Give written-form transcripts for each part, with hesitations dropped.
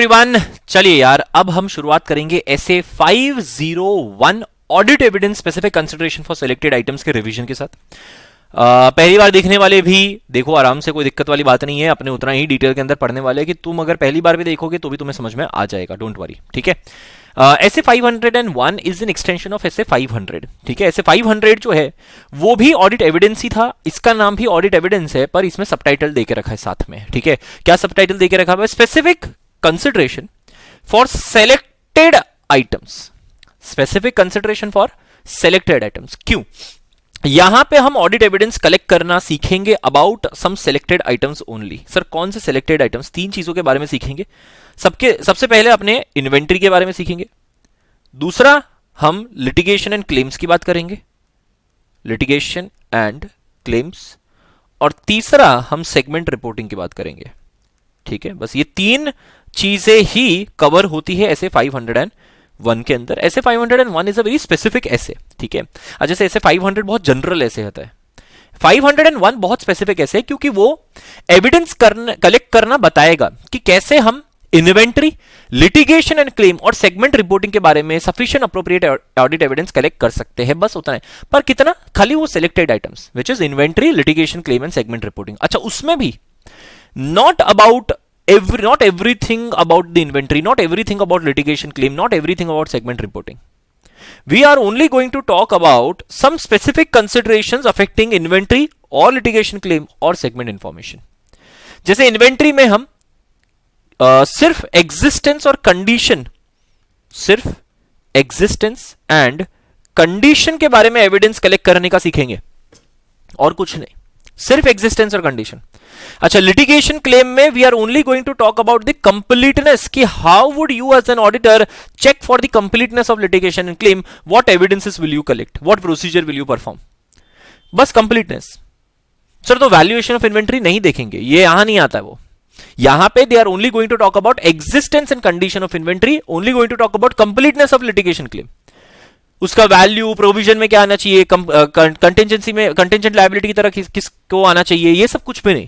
Everyone, चलिए यार अब हम शुरुआत करेंगे ऐसे 501 audit evidence specific consideration for selected items के रिवीजन के साथ। पहली बार देखने वाले भी देखो आराम से, कोई दिक्कत वाली बात नहीं है। अपने उतना ही डिटेल के अंदर पढ़ने वाले हैं कि तुम अगर पहली बार भी देखोगे तो भी तुम्हें समझ में आ जाएगा, डोंट वरी। ठीक है, ऐसे 501 इज एन एक्सटेंशन ऑफ ऐसे 500। ठीक है, ऐसे 500 जो है वो भी ऑडिट एविडेंस ही था, इसका नाम भी ऑडिट एविडेंस है, पर इसमें सबटाइटल देके रखा है साथ में। ठीक है, क्या सबटाइटल देके रखा है? Specific consideration for selected items. Specific consideration for selected items. क्यों? यहां पे हम ऑडिट एविडेंस कलेक्ट करना सीखेंगे about some selected items only. Sir कौन से सेलेक्टेड आइटम्स? तीन चीजों के बारे में सीखेंगे। सबसे पहले अपने इन्वेंट्री के बारे में सीखेंगे, दूसरा हम लिटिगेशन एंड क्लेम्स की बात करेंगे, लिटिगेशन एंड क्लेम्स, और तीसरा हम सेगमेंट रिपोर्टिंग की बात करेंगे। ठीक है, बस ये तीन चीजें ही कवर होती है ऐसे 501 के अंदर। ऐसे 501 इज अ वेरी स्पेसिफिक ऐसे। ठीक है, जैसे ऐसे 500 बहुत जनरल ऐसे होता है, 501 बहुत स्पेसिफिक ऐसे क्योंकि वो एविडेंस कलेक्ट करना बताएगा कि कैसे हम इन्वेंट्री, लिटिगेशन एंड क्लेम और सेगमेंट रिपोर्टिंग के बारे में sufficient appropriate audit evidence collect कर सकते हैं। बस उतना है, पर कितना? खाली वो selected items which is inventory, litigation, claim and segment reporting. अच्छा, उसमें भी not everything about the inventory, not everything about litigation claim, not everything about segment reporting. We are only going to talk about some specific considerations affecting inventory or litigation claim or segment information. जैसे inventory में हम सिर्फ existence और condition, सिर्फ existence and condition के बारे में evidence collect करने का सीखेंगे, और कुछ नहीं, सिर्फ एग्जिस्टेंस और कंडीशन। अच्छा, लिटिगेशन क्लेम में we are only going to talk about the completeness, कि how would you as an auditor check for the completeness of litigation and claim, what evidences will you collect, what procedure will you perform. बस completeness. Sir तो valuation of inventory नहीं देखेंगे, ये यहां नहीं आता है वो। यहां पे they are only going to talk about existence and condition of inventory, only going to talk about completeness of litigation claim. उसका वैल्यू, प्रोविजन में क्या आना चाहिए, कंटिजेंसी में, कंटिजेंट लायबिलिटी की तरह किसको आना चाहिए, ये सब कुछ भी नहीं।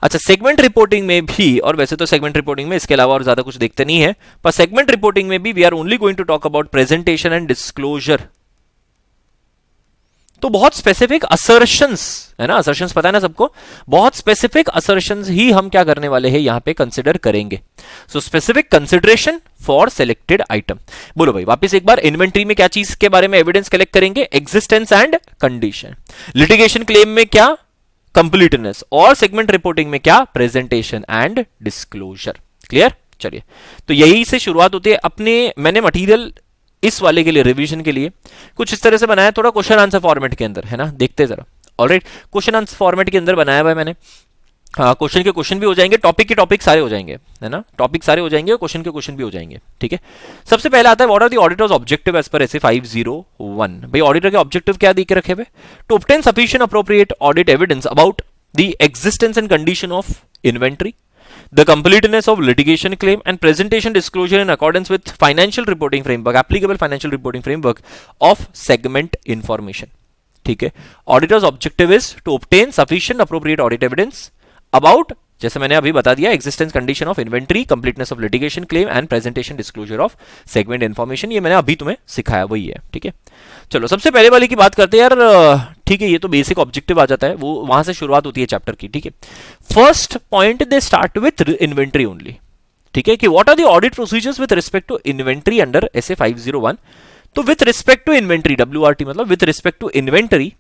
अच्छा, सेगमेंट रिपोर्टिंग में भी, और वैसे तो सेगमेंट रिपोर्टिंग में इसके अलावा और ज्यादा कुछ देखते नहीं है, पर सेगमेंट रिपोर्टिंग में भी we are only going to talk about presentation and disclosure. तो बहुत स्पेसिफिक असर्शंस है ना, असर्शंस पता है ना सबको, बहुत स्पेसिफिक असर्शंस ही हम क्या करने वाले हैं यहां पे कंसिडर करेंगे। So specific consideration for selected item. बोलो भाई वापस एक बार, इन्वेंट्री में क्या चीज के बारे में एविडेंस कलेक्ट करेंगे? Existence and condition. Litigation claim में क्या? कंप्लीटनेस। और सेगमेंट रिपोर्टिंग में क्या? Presentation and disclosure. क्लियर? चलिए, तो यही से शुरुआत होती है अपने। मैंने मटेरियल इस वाले के लिए, रिवीजन के लिए कुछ इस तरह से बनाया, थोड़ा क्वेश्चन आंसर फॉर्मेट के अंदर है ना, देखते जरा। ऑलराइट, क्वेश्चन आंसर फॉर्मेट के अंदर बनाया हुआ है मैंने। क्वेश्चन के क्वेश्चन भी हो जाएंगे, टॉपिक के टॉपिक सारे हो जाएंगे, है ना, टॉपिक सारे हो जाएंगे, क्वेश्चन के क्वेश्चन भी हो जाएंगे। ठीक है, सबसे पहला आता है what are the auditor's objective as per SA 501। भाई ऑडिटर के ऑब्जेक्टिव क्या देके रखे हुए? To obtain sufficient appropriate audit evidence about the existence and condition of inventory, the completeness of litigation claim and presentation disclosure in accordance with financial reporting framework, applicable financial reporting framework of segment information. ठीक है, auditor's objective is to obtain sufficient appropriate audit evidence about, जैसे मैंने अभी बता दिया, existence condition of inventory, completeness of litigation claim and presentation disclosure of segment information। ये मैंने अभी तुम्हें सिखाया, वही है। ठीक है, चलो सबसे पहले वाले की बात करते हैं यार। ठीक है, ये तो बेसिक ऑब्जेक्टिव आ जाता है, वो वहां से शुरुआत होती है चैप्टर की। ठीक है, first point they start with inventory only. ठीक है, कि what are the audit procedures with respect to inventory under SA 501। तो with respect to inventory, WRT मतलब with respect to inventory,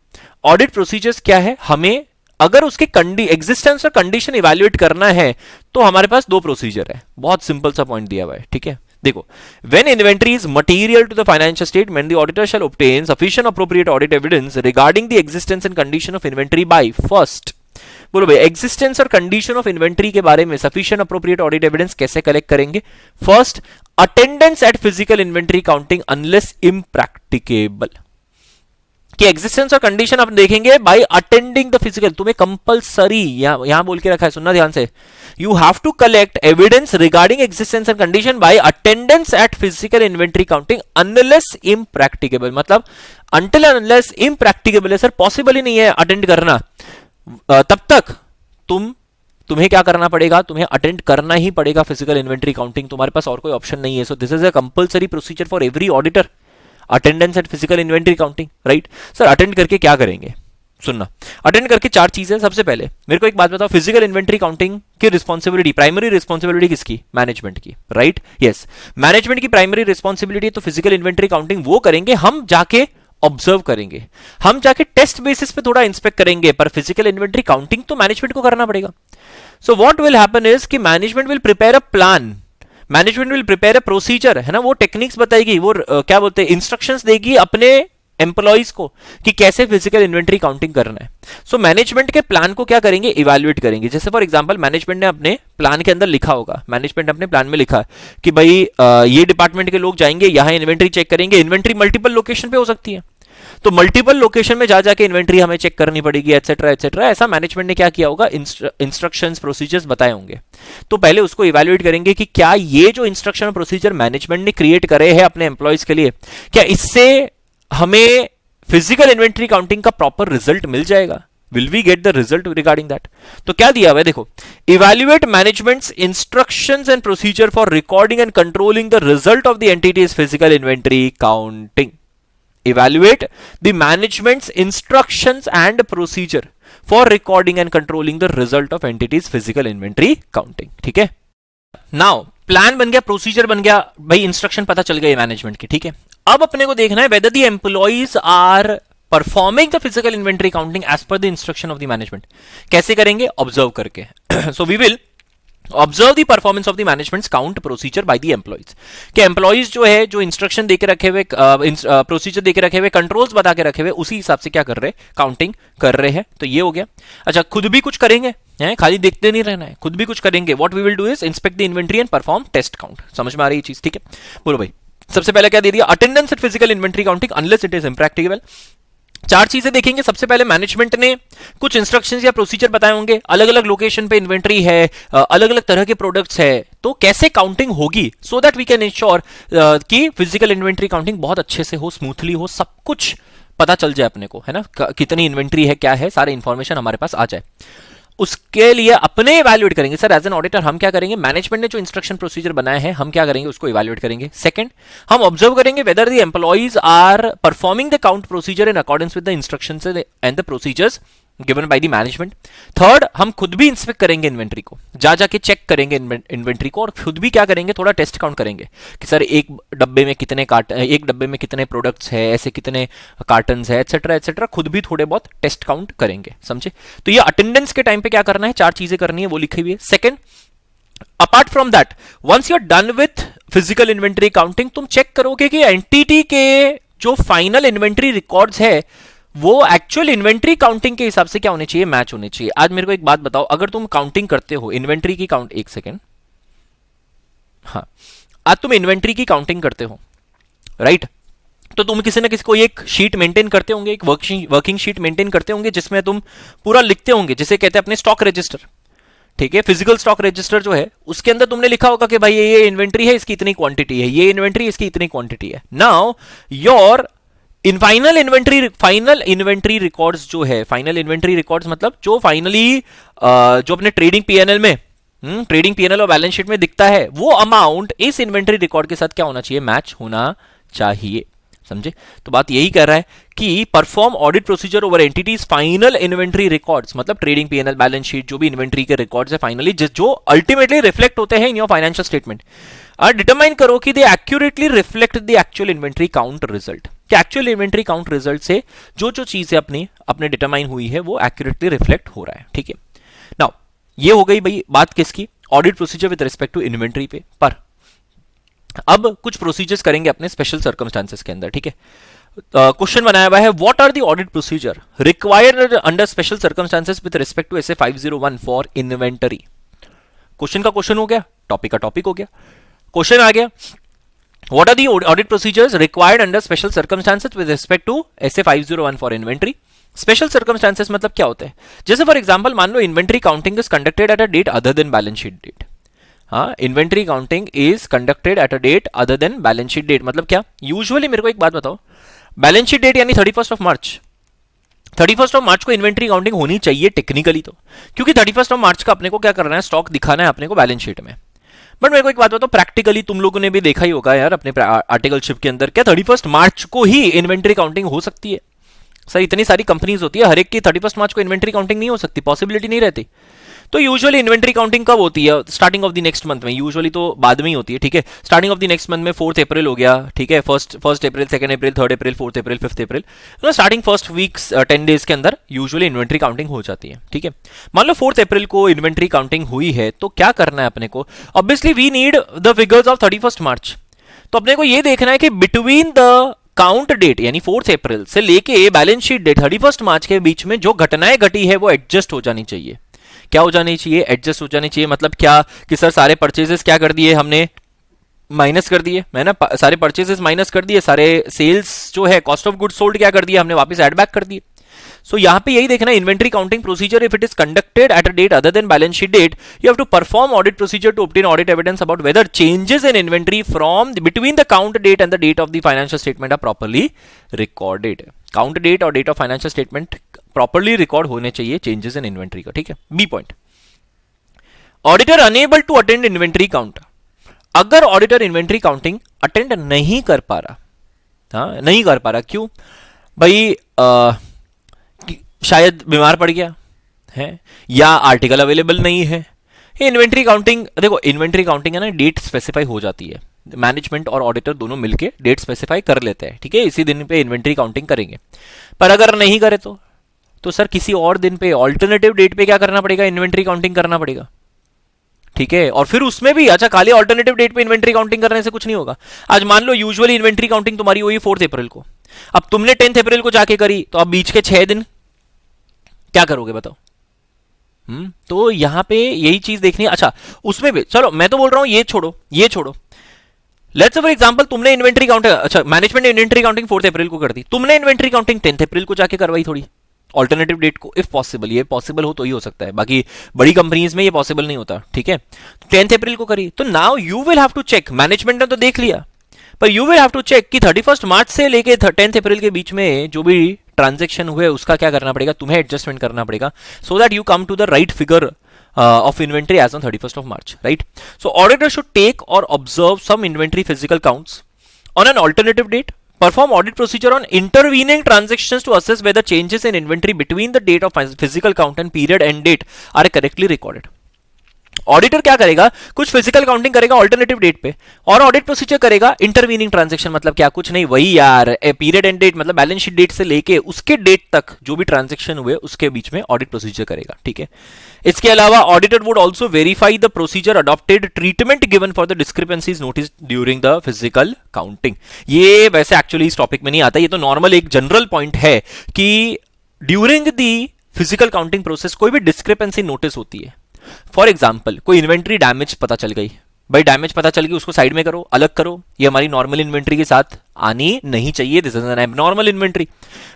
audit procedures क्या है? हमें अगर उसके एग्जिस्टेंस और कंडीशन इवैल्यूएट करना है तो हमारे पास दो प्रोसीजर है। बहुत सिंपल सा पॉइंट दिया हुआ है। ठीक है, देखो, when inventory is material to the financial statement, the auditor shall obtain sufficient appropriate audit evidence regarding the existence and condition of inventory by first। बोलो भाई, एग्जिस्टेंस और कंडीशन ऑफ इन्वेंट्री के बारे में सफिशिएंट अप्रोप्रिएट ऑडिट एविडेंस कैसे collect करेंगे? First, attendance at physical inventory counting unless impracticable. कि existence और कंडीशन आप देखेंगे बाय अटेंडिंग द फिजिकल। तुम्हें कंपलसरी यहां बोल के रखा है, सुनना ध्यान से, you have to collect evidence regarding existence and condition by attendance at physical inventory counting unless impracticable. मतलब अनटिल अनलेस इम्प्रैक्टिकेबल है सर, पॉसिबल ही नहीं है अटेंड करना, तब तक तुम तुम्हें क्या करना पड़ेगा, तुम्हें अटेंड करना ही पड़ेगा फिजिकल इन्वेंट्री काउंटिंग, तुम्हारे पास और कोई ऑप्शन नहीं है. So this is a compulsory procedure for every auditor, attendance at physical inventory counting. Right sir, attend करके क्या करेंगे, सुनना. अटेंड करके 4 चीजें. सबसे पहले मेरे को एक बात बताओ, फिजिकल इन्वेंट्री काउंटिंग की रिस्पॉन्सिबिलिटी, प्राइमरी रिस्पॉन्सिबिलिटी किसकी, मैनेजमेंट की. राइट यस, मैनेजमेंट की प्राइमरी रिस्पॉन्सिबिलिटी. तो फिजिकल इन्वेंट्री काउंटिंग वो करेंगे, हम जाके ऑब्जर्व करेंगे, हम जाके टेस्ट बेसिस पे थोड़ा इंस्पेक्ट करेंगे, पर फिजिकल इन्वेंट्री काउंटिंग तो मैनेजमेंट को करना पड़ेगा. So what will happen is कि management will prepare a plan, management will prepare a procedure, है ना, वो टेक्निक्स बताएगी, वो क्या बोलते हैं, इंस्ट्रक्शंस देगी अपने एम्प्लॉइज को कि कैसे फिजिकल इन्वेंट्री काउंटिंग करना है. सो मैनेजमेंट के प्लान को क्या करेंगे, इवैल्यूएट करेंगे. जैसे फॉर एग्जांपल मैनेजमेंट ने अपने प्लान के अंदर लिखा होगा, मैनेजमेंट ने अपने प्लान में लिखा कि भाई ये डिपार्टमेंट के लोग जाएंगे, यहां इन्वेंट्री चेक करेंगे. इन्वेंट्री मल्टीपल लोकेशन पे हो सकती है, तो मल्टीपल लोकेशन में जा जाके इन्वेंट्री हमें चेक करनी पड़ेगी, एटसेट्रा एटसेट्रा. ऐसा मैनेजमेंट ने क्या किया होगा, इंस्ट्रक्शंस प्रोसीजर्स बताए होंगे. तो पहले उसको इवैल्यूएट करेंगे कि क्या ये जो इंस्ट्रक्शन प्रोसीजर मैनेजमेंट ने क्रिएट करे हैं अपने एम्प्लॉइज के लिए, क्या इससे हमें फिजिकल इन्वेंट्री काउंटिंग का प्रॉपर रिजल्ट मिल जाएगा, will we get the result regarding that. तो क्या दिया हुआ है देखो, evaluate management's instructions and procedure for recording and controlling the result of the entity's physical inventory counting. Evaluate the management's instructions and procedure for recording and controlling the result of entities physical inventory counting. ठीक है. Now plan बन गया, procedure बन गया, भाई instruction पता चल गई मैनेजमेंट की. ठीक है, अब अपने को देखना है whether the employees are performing the physical inventory counting as per the instruction of the management. कैसे करेंगे, ऑब्जर्व करके. So we will observe the performance of the management count procedure by the employees. कि employees जो है, जो instruction देके रखे हुए, प्रोसीजर देके रखे हुए, कंट्रोल्स बता के रखे हुए, उसी हिसाब से क्या कर रहे हैं, काउंटिंग कर रहे हैं. तो ये हो गया. अच्छा, खुद भी कुछ करेंगे, हैं, खाली देखते नहीं रहना है, खुद भी कुछ करेंगे. What we will do is inspect the inventory and perform test count. समझ में आ रही है चीज. ठीक है, बोलो भाई. सबसे पहले क्या दे दिया, attendance at physical inventory counting unless it is impracticable. 4 चीजें देखेंगे. सबसे पहले मैनेजमेंट ने कुछ इंस्ट्रक्शंस या प्रोसीजर बताए होंगे, अलग अलग लोकेशन पे इन्वेंट्री है, अलग अलग तरह के प्रोडक्ट्स है, तो कैसे काउंटिंग होगी, so that we can ensure कि फिजिकल इन्वेंट्री काउंटिंग बहुत अच्छे से हो, स्मूथली हो, सब कुछ पता चल जाए अपने को, है ना, कितनी इन्वेंट्री है, क्या है, सारे इंफॉर्मेशन हमारे पास आ जाए. उसके लिए अपने इवैल्यूएट करेंगे. सर एज एन ऑडिटर हम क्या करेंगे, मैनेजमेंट ने जो इंस्ट्रक्शन प्रोसीजर बनाए हैं हम क्या करेंगे, उसको इवैल्यूएट करेंगे. सेकंड, हम ऑब्जर्व करेंगे whether the employees are performing the count procedure in accordance with the instructions and the procedures given by the management. Third, हम खुद भी इंस्पेक्ट करेंगे इन्वेंट्री को, जा जाके चेक करेंगे इन्वेंट्री को, और खुद भी क्या करेंगे, थोड़ा टेस्ट काउंट करेंगे कि सर एक डब्बे में कितने प्रोडक्ट्स है, ऐसे कितने कार्टन्स है, एटसेट्रा एटसेट्रा. खुद भी थोड़े बहुत टेस्ट काउंट करेंगे. समझे. तो ये अटेंडेंस के टाइम पे क्या करना है, 4 चीजें करनी है, वो लिखी हुई है. Second, apart from that, once you are done with physical inventory counting, तुम चेक करोगे कि एंटिटी के जो फाइनल इन्वेंट्री रिकॉर्ड्स है वो एक्चुअल इन्वेंट्री काउंटिंग के हिसाब से क्या होने चाहिए, मैच होने चाहिए. आज मेरे को एक बात बताओ, अगर तुम काउंटिंग करते हो इन्वेंट्री की काउंट, एक सेकेंड, हाँ, आज तुम इन्वेंट्री की काउंटिंग करते हो, राइट, तो तुम किसी ना किसी को एक शीट मेंटेन करते होंगे, एक वर्किंग शीट मेंटेन करते होंगे जिसमें तुम पूरा लिखते होंगे, जिसे कहते हैं अपने स्टॉक रजिस्टर. ठीक है, फिजिकल स्टॉक रजिस्टर जो है उसके अंदर तुमने लिखा होगा कि भाई ये इन्वेंट्री है, इसकी इतनी क्वांटिटी है, ये इन्वेंट्री, इसकी इतनी क्वांटिटी है. Now your in final inventory records जो है, फाइनल इन्वेंट्री रिकॉर्ड्स मतलब जो फाइनली जो अपने ट्रेडिंग पीएनएल में, ट्रेडिंग पीएनएल और बैलेंस शीट में दिखता है, वो अमाउंट इस इन्वेंट्री रिकॉर्ड के साथ क्या होना चाहिए, मैच होना चाहिए. समझे. तो बात यही कर रहा है कि perform audit procedure over entities final inventory records, मतलब ट्रेडिंग पीएनएल, बैलेंस शीट, जो भी इन्वेंट्री के रिकॉर्ड्स है फाइनली, जो अल्टीमेटली रिफ्लेक्ट होते हैं in your financial statement, determine करो कि they accurately reflect the actual inventory count result. कि एक्चुअल इन्वेंट्री काउंट रिजल्ट से जो चीजें अपने डिटरमाइन हुई है वो एक्यूरेटली रिफ्लेक्ट हो रहा है. ठीक है. नाउ ये हो गई भाई बात किसकी, audit procedure with respect to inventory पे. पर अब कुछ प्रोसीजर्स करेंगे अपने स्पेशल सर्कमस्टांसेस के अंदर. ठीक है. क्वेश्चन बनाया हुआ है, what are the audit procedure required under special circumstances with respect to SA 501 for inventory. Question का क्वेश्चन हो गया, टॉपिक का टॉपिक हो गया. क्वेश्चन आ गया, what are the audit procedures required under special circumstances with respect to SA 501 for inventory. Special circumstances मतलब क्या होते हैं, जैसे फॉर एग्जांपल मान लो inventory counting is conducted at a date other than balance sheet date. हाँ, inventory counting is conducted at a date other than balance sheet date मतलब क्या. यूजुअली मेरे को एक बात बताओ, बैलेंस शीट डेट यानी 31 ऑफ मार्च, 31 मार्च को इन्वेंट्री काउंटिंग होनी चाहिए टेक्निकली तो, क्योंकि 31 मार्च का अपने को क्या करना है, स्टॉक दिखाना है अपने को बैलेंस शीट में। बट मेरे को एक बात बताओ, प्रैक्टिकली तुम लोगों ने भी देखा ही होगा यार अपने आर्टिकलशिप के अंदर, क्या 31 मार्च को ही इन्वेंट्री काउंटिंग हो सकती है? सर इतनी सारी कंपनीज होती है, हर एक की 31 मार्च को इन्वेंट्री काउंटिंग नहीं हो सकती, पॉसिबिलिटी नहीं रहती। तो यूजुअली इन्वेंट्री काउंटिंग कब होती है? Starting of the next month में, यूजुअली तो बाद में ही होती है, ठीक है। Starting of the next month में 4 अप्रैल हो गया, ठीक है, फर्स्ट अप्रैल, 2 अप्रैल, 3 अप्रैल, 4 अप्रैल, 5 अप्रैल, तो स्टार्टिंग फर्स्ट वीक्स 10 डेज के अंदर यूजुअली इन्वेंट्री काउंटिंग हो जाती है, ठीक है। मान लो 4 अप्रैल को इन्वेंट्री काउंटिंग हुई है, तो क्या करना है अपने को? Obviously we need the figures of 31 March. तो अपने को ये देखना है कि बिटवीन द काउंट डेट यानी 4 अप्रैल से लेके बैलेंस शीट डेट 31 मार्च के बीच में जो घटनाएं घटी है वो एडजस्ट हो जानी चाहिए। क्या हो जानी चाहिए? एडजस्ट हो जानी चाहिए। मतलब क्या कि सर सारे परचेजेस क्या कर दिए हमने, माइनस कर दिए, है ना, सारे परचेजेस माइनस कर दिए, सारे सेल्स जो है कॉस्ट ऑफ गुड्स सोल्ड क्या कर दिया हमने, वापस एड बैक कर दिए। सो यहां पे यही देखना, inventory counting procedure if it is conducted at a date other than balance sheet date, you have to perform audit procedure to obtain audit evidence about whether changes in inventory from between the count date and the date of the financial statement are properly recorded. Count date और date of financial statement properly record होने चाहिए changes in inventory का, ठीक है। B point, auditor enable to attend inventory count. अगर auditor inventory counting attend नहीं कर पा रहा, हाँ नहीं कर पा रहा, क्यों भाई? शायद बीमार पड़ गया है या आर्टिकल अवेलेबल नहीं है। इन्वेंट्री काउंटिंग, देखो इन्वेंट्री काउंटिंग है ना, डेट स्पेसिफाई हो जाती है, मैनेजमेंट और ऑडिटर दोनों मिलके डेट स्पेसिफाई कर लेते हैं, ठीक है, इसी दिन पे इन्वेंट्री काउंटिंग करेंगे। पर अगर नहीं करे तो सर किसी और दिन पे ऑल्टरनेटिव डेट पे क्या करना पड़ेगा, इन्वेंट्री काउंटिंग करना पड़ेगा, ठीक है। और फिर उसमें भी अच्छा खाली ऑल्टरनेटिव डेट पे इन्वेंट्री काउंटिंग करने से कुछ नहीं होगा। आज मान लो यूजुअली इन्वेंट्री काउंटिंग तुम्हारी हुई 4 अप्रैल को, अब तुमने 10 अप्रैल को जाके करी, तो अब बीच के 6 दिन क्या करोगे बताओ? तो यहां पे यही चीज देखनी है। अच्छा उसमें भी चलो मैं तो बोल रहा हूं ये छोड़ो, लेट्स से फॉर एग्जांपल तुमने इन्वेंट्री काउंटिंग, अच्छा मैनेजमेंट ने इन्वेंट्री काउंटिंग 4 अप्रैल को कर दी, तुमने इन्वेंट्री काउंटिंग 10 अप्रैल को जाके करवाई थोड़ी ऑल्टरनेटिव डेट को, इफ पॉसिबल, ये पॉसिबल हो तो ही हो सकता है, बाकी बड़ी कंपनीज में ये पॉसिबल नहीं होता, ठीक है। 10 अप्रैल को करी, तो now you will have to check, management ने तो देख लिया, पर you will have to check कि 31 मार्च से लेके 10 अप्रैल के बीच में जो भी ट्रांजैक्शन हुए उसका क्या करना पड़ेगा, तुम्हें एडजस्टमेंट करना पड़ेगा, so that you come to the right figure of inventory as on 31st of March, right? So auditor should take or observe some inventory physical counts on an alternative date, perform audit procedure on intervening transactions to assess whether changes in inventory between the date of physical count and period end date are correctly recorded. Auditor क्या करेगा, कुछ physical counting करेगा alternative date पे, और audit procedure करेगा intervening transaction, मतलब क्या, कुछ नहीं, वही यार पीरियड एंड डेट, मतलब बैलेंस शीट डेट से लेके उसके डेट तक जो भी ट्रांजैक्शन हुए उसके बीच में ऑडिट प्रोसीजर करेगा, ठीक है। इसके अलावा auditor would also verify the procedure adopted, treatment given for the discrepancies notice during the physical counting. ये वैसे एक्चुअली इस टॉपिक में नहीं आता, ये तो नॉर्मल एक जनरल पॉइंट है कि during the physical counting process कोई भी डिस्क्रिपेंसी नोटिस होती है। फॉर एग्जाम्पल कोई इन्वेंट्री डैमेज पता चल गई, भाई डैमेज पता चल गई, उसको साइड में करो, अलग करो, ये हमारी नॉर्मल इन्वेंट्री के साथ आनी नहीं चाहिए, this is an abnormal inventory,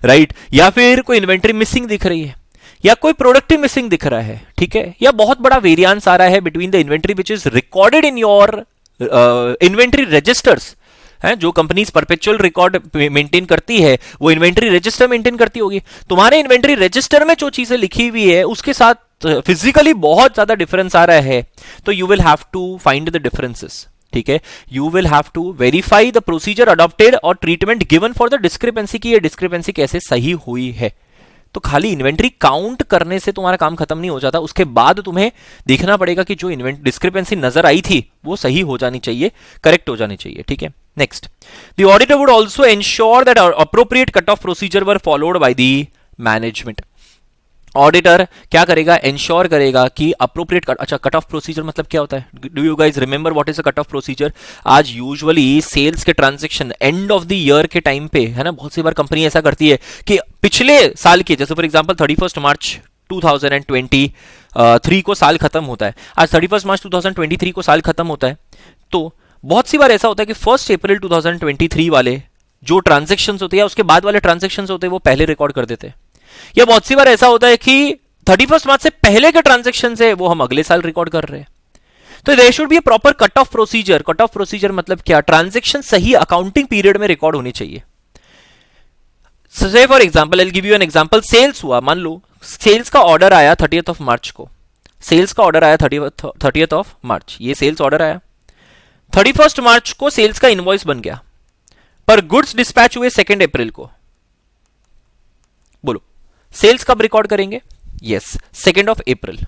right. या फिर कोई इन्वेंट्री मिसिंग दिख रही है, या कोई प्रोडक्ट मिसिंग दिख रहा है, ठीक है, या बहुत बड़ा वेरिएंस आ रहा है between the inventory which is recorded in your inventory registers, है जो कंपनीज परपेचुअल रिकॉर्ड मेंटेन करती है वो इन्वेंट्री रजिस्टर मेंटेन करती होगी, तुम्हारे इन्वेंट्री रजिस्टर में जो चीजें लिखी हुई है उसके साथ फिजिकली बहुत ज्यादा डिफरेंस आ रहा है, तो you will have to find the differences, ठीक है। You will have to verify the procedure adopted और treatment given for the discrepancy की ये डिस्क्रिपेंसी कैसे सही हुई है। तो खाली इन्वेंट्री काउंट करने से तुम्हारा काम खत्म नहीं हो जाता, उसके बाद तुम्हें देखना पड़ेगा कि जो डिस्क्रिपेंसी नजर आई थी वो सही हो जानी चाहिए, करेक्ट हो जानी चाहिए, ठीक है। Next, the auditor would also ensure that appropriate cut off procedure were followed by the management. Auditor क्या करेगा, इंश्योर करेगा कि अप्रोप्रिएट, अच्छा कट ऑफ प्रोसीजर मतलब क्या होता है, do you guys remember what is a cut off procedure? आज यूजुअली सेल्स के transaction end of the year के टाइम पे, है ना, बहुत सी बार कंपनी ऐसा करती है कि पिछले साल के, जैसे फॉर एग्जांपल 31 मार्च 2023 को साल खत्म होता है, आज 31 मार्च 2023 को साल खत्म होता है, तो बहुत सी बार ऐसा होता है कि 1 अप्रैल 2023 वाले जो ट्रांजेक्शन होते हैं उसके बाद वाले ट्रांजेक्शन होते हैं वो पहले रिकॉर्ड कर देते हैं, या बहुत सी बार ऐसा होता है कि 31 मार्च से पहले के ट्रांजैक्शन है वो हम अगले साल रिकॉर्ड कर रहे हैं। तो there should be a proper cut off procedure. Cut off procedure मतलब क्या, ट्रांजैक्शन सही अकाउंटिंग पीरियड में रिकॉर्ड होनी चाहिए। Say for example, I give you an example, sales हुआ, मान लो सेल्स का ऑर्डर आया 30th ऑफ मार्च को, सेल्स का ऑर्डर आया 30th ऑफ मार्च, ये सेल्स ऑर्डर आया 31st मार्च को, सेल्स का इनवॉइस बन गया, पर गुड्स डिस्पैच हुए 2 अप्रैल को। बोलो सेल्स कब रिकॉर्ड करेंगे? यस, 2 अप्रैल।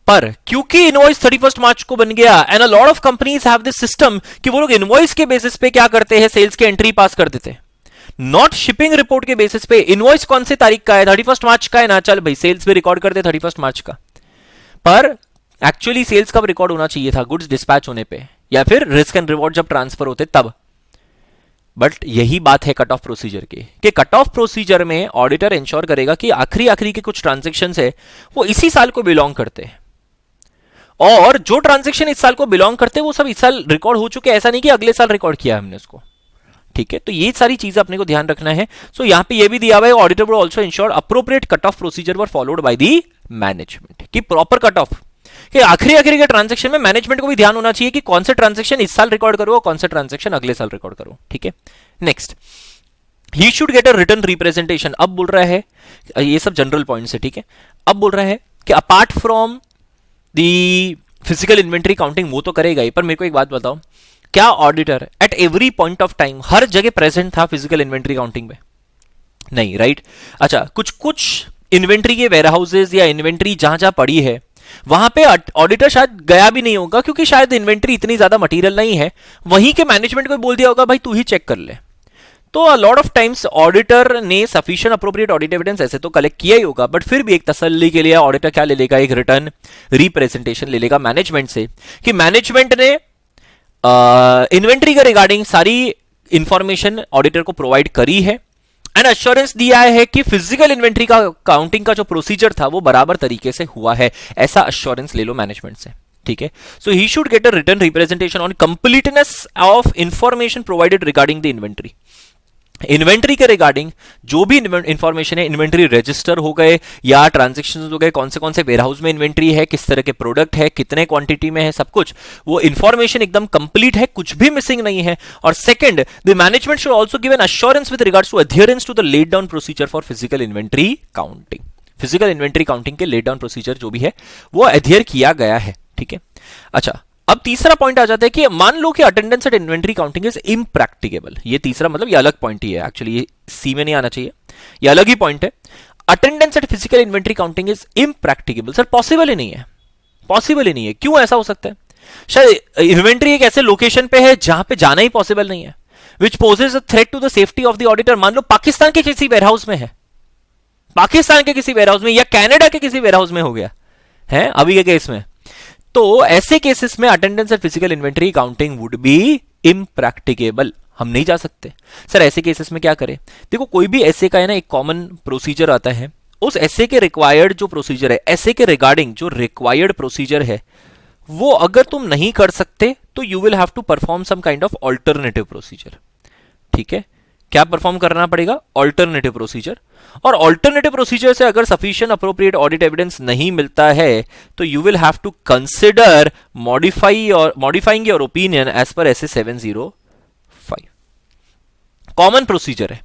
पर क्योंकि इनवॉइस 31st मार्च को बन गया, and a lot of companies have this system कि वो लोग इनवॉइस के बेसिस पे क्या करते हैं, सेल्स के एंट्री पास कर देते हैं, नॉट शिपिंग रिपोर्ट के बेसिस पे। इनवॉइस कौन से तारीख का है? 31st मार्च का है ना, चल भाई सेल्स भी रिकॉर्ड करते 31st मार्च का। पर एक्चुअली सेल्स कब रिकॉर्ड होना चाहिए था? गुड्स डिस्पैच होने पे, या फिर रिस्क एंड रिवॉर्ड जब ट्रांसफर होते तब। बट यही बात है कट ऑफ प्रोसीजर की, कि कट ऑफ प्रोसीजर में ऑडिटर इंश्योर करेगा कि आखिरी के कुछ ट्रांजेक्शन है वो इसी साल को बिलोंग करते हैं, और जो ट्रांजेक्शन इस साल को बिलोंग करते हैं वो सब इस साल रिकॉर्ड हो चुके हैं, ऐसा नहीं कि अगले साल रिकॉर्ड किया हमने उसको। ठीक है, तो ये सारी चीजें अपने को ध्यान रखना है। सो यहां पे ये भी दिया हुआ है, auditor will also ensure appropriate cut off procedure were followed by the management, कि प्रॉपर कट ऑफ, कि आखिरी के ट्रांजेक्शन में मैनेजमेंट को भी ध्यान होना चाहिए कि कौन से ट्रांजेक्शन इस साल रिकॉर्ड करो और कौन से ट्रांजेक्शन अगले साल रिकॉर्ड करो। ठीक है, next, he should get a return representation. अब बोल रहा है, ये सब जनरल पॉइंट्स है, ठीक है, अब बोल रहा है कि apart from the physical inventory counting, वो तो करेगा ही, पर मेरे को एक बात बताओ, क्या auditor at every point of time हर जगह प्रेजेंट था फिजिकल इन्वेंट्री काउंटिंग में? नहीं, राइट। अच्छा, कुछ इन्वेंट्री के वेयर हाउसेज या इन्वेंट्री जहां जहां पड़ी है वहां पे ऑडिटर शायद गया भी नहीं होगा, क्योंकि शायद इन्वेंट्री इतनी ज्यादा मटेरियल नहीं है, वहीं के मैनेजमेंट को बोल दिया होगा भाई तू ही चेक कर ले। तो a lot of times auditor ने सफिशिएंट अप्रोप्रिएट ऑडिट एविडेंस ऐसे तो कलेक्ट किया ही होगा, बट फिर भी एक तसल्ली के लिए ऑडिटर क्या ले लेगा, एक रिटर्न रिप्रेजेंटेशन ले लेगा मैनेजमेंट से, कि मैनेजमेंट ने इन्वेंट्री के रिगार्डिंग सारी इंफॉर्मेशन ऑडिटर को प्रोवाइड करी है, एंड अश्योरेंस दिया है कि फिजिकल इन्वेंट्री का काउंटिंग का जो प्रोसीजर था वो बराबर तरीके से हुआ है, ऐसा अश्योरेंस ले लो मैनेजमेंट से। ठीक है, so he should get a return representation on completeness of information provided regarding the inventory. Inventory के रिगार्डिंग जो भी इंफॉर्मेशन है, इन्वेंट्री रजिस्टर हो गए या ट्रांजेक्शन हो गए, कौन से वेयरहाउस में इन्वेंट्री है, किस तरह के प्रोडक्ट है, कितने क्वांटिटी में है, सब कुछ वो इंफॉर्मेशन एकदम कंप्लीट है, कुछ भी मिसिंग नहीं है। और second, the management should also give an assurance with regards to adherence to the laid down procedure for physical inventory counting. Physical inventory counting के लेड डाउन प्रोसीजर जो भी है वो अडियर किया गया है। ठीक है, अच्छा, अब तीसरा पॉइंट आ जाता है कि मान लो कि attendance at inventory counting is impracticable. ये तीसरा मतलब ये अलग पॉइंट ही है, एक्चुअली ये सी में नहीं आना चाहिए, ये अलग ही पॉइंट है। Attendance at physical inventory counting is impracticable. Sir possible ही नहीं है, पॉसिबल ही नहीं है। क्यों ऐसा हो सकता है? शायद इन्वेंट्री एक ऐसे लोकेशन पे है जहां पे जाना ही पॉसिबल नहीं है, which poses a threat to the safety of the auditor. मान लो पाकिस्तान के किसी वेयरहाउस में है, पाकिस्तान के किसी वेयरहाउस में, या कनाडा के किसी वेयरहाउस में हो गया है अभी के केस में, तो ऐसे केसेस में attendance at physical inventory counting would be impracticable. हम नहीं जा सकते। सर ऐसे केसेस में क्या करें? देखो, कोई भी ऐसे का है ना, एक कॉमन प्रोसीजर आता है, उस ऐसे के रिक्वायर्ड जो प्रोसीजर है, ऐसे के रिगार्डिंग जो रिक्वायर्ड प्रोसीजर है, वो अगर तुम नहीं कर सकते तो you will have to perform some kind of alternative procedure. ठीक है, क्या परफॉर्म करना पड़ेगा? Alternative procedure. और ऑल्टरनेटिव प्रोसीजर से अगर सफिशिएंट अप्रोप्रिएट ऑडिट एविडेंस नहीं मिलता है तो you will have to consider modifying your opinion as per SA 705। Common procedure है,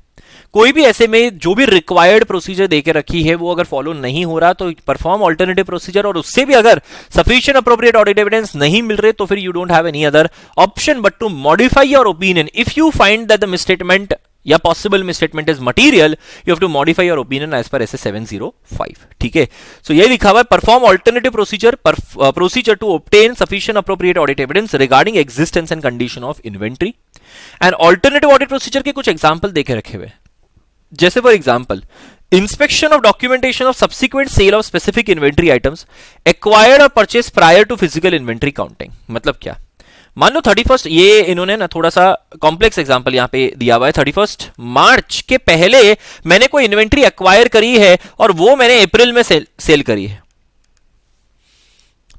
कोई भी ऐसे में जो भी रिक्वायर्ड प्रोसीजर देके रखी है वो अगर फॉलो नहीं हो रहा तो परफॉर्म ऑल्टरनेटिव प्रोसीजर, और उससे भी अगर सफिशिएंट अप्रोप्रिएट ऑडिट एविडेंस नहीं मिल रहे तो फिर you don't have any other option but to modify your opinion if you find that the misstatement या possible misstatement is material, you have to modify your opinion as per SA 705। ठीक है, so ये लिखा हुआ है, perform alternative procedure to obtain sufficient appropriate audit evidence regarding existence and condition of inventory. And alternative audit procedure के कुछ example देखे रखे हुए, जैसे for example inspection of documentation of subsequent sale of specific inventory items acquired और purchase prior to physical inventory counting. मतलब क्या? मान लो 31st, ये इन्होंने ना थोड़ा सा कॉम्प्लेक्स एग्जांपल यहां पे दिया हुआ है, 31st मार्च के पहले मैंने कोई इन्वेंट्री एक्वायर करी है और वो मैंने अप्रैल में सेल करी है।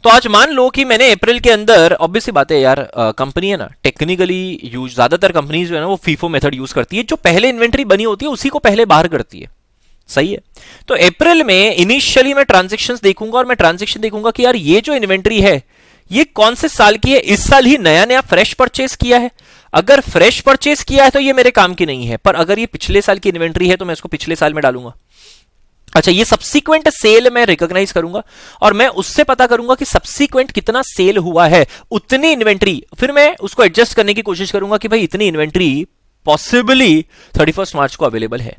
तो आज मान लो कि मैंने अप्रैल के अंदर, ऑब्वियसली बात है यार, कंपनी है ना टेक्निकली यूज, ज्यादातर कंपनीज जो है ना वो फीफो मेथड यूज करती है, जो पहले इन्वेंट्री बनी होती है उसी को पहले बाहर करती है। सही है, तो अप्रैल में इनिशियली मैं ट्रांजेक्शंस देखूंगा और मैं ट्रांजेक्शन देखूंगा कि यार ये जो इन्वेंट्री है ये कौन से साल की है, इस साल ही नया नया फ्रेश परचेस किया है। अगर फ्रेश परचेज किया है तो ये मेरे काम की नहीं है, पर अगर ये पिछले साल की इन्वेंट्री है तो मैं इसको पिछले साल में डालूंगा। अच्छा, ये सब्सीक्वेंट सेल मैं रिकॉग्नाइज करूंगा और मैं उससे पता करूंगा कि सब्सीक्वेंट कितना सेल हुआ है, उतनी इन्वेंट्री फिर मैं उसको एडजस्ट करने की कोशिश करूंगा कि भाई इतनी इन्वेंट्री पॉसिबली 31 मार्च को अवेलेबल है।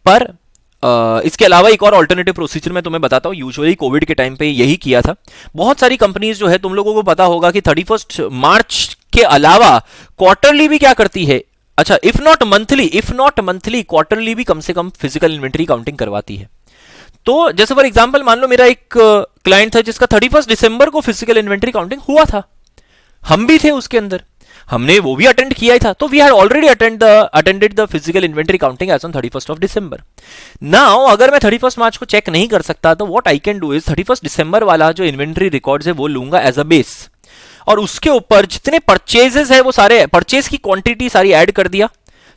पर इसके अलावा एक और ऑल्टरनेटिव प्रोसीजर मैं तुम्हें बताता हूं, यूजुअली कोविड के टाइम पे यही किया था। बहुत सारी कंपनीज जो है, तुम लोगों को पता होगा कि 31 मार्च के अलावा क्वार्टरली भी क्या करती है, अच्छा इफ नॉट मंथली क्वार्टरली भी कम से कम फिजिकल इन्वेंट्री काउंटिंग करवाती है। तो जैसे फॉर एग्जांपल मान लो मेरा एक क्लाइंट था जिसका 31 दिसंबर को फिजिकल इन्वेंट्री काउंटिंग हुआ था, हम भी थे उसके अंदर, हमने वो भी अटेंड किया ही था, तो we had already attended the physical inventory counting as on 31st of December. Now अगर मैं 31 मार्च को चेक नहीं कर सकता तो what I can do is 31 दिसंबर वाला जो इन्वेंट्री रिकॉर्ड्स है वो लूंगा एज अ बेस, और उसके ऊपर जितने परचेजेस है वो सारे परचेज की क्वांटिटी सारी ऐड कर दिया,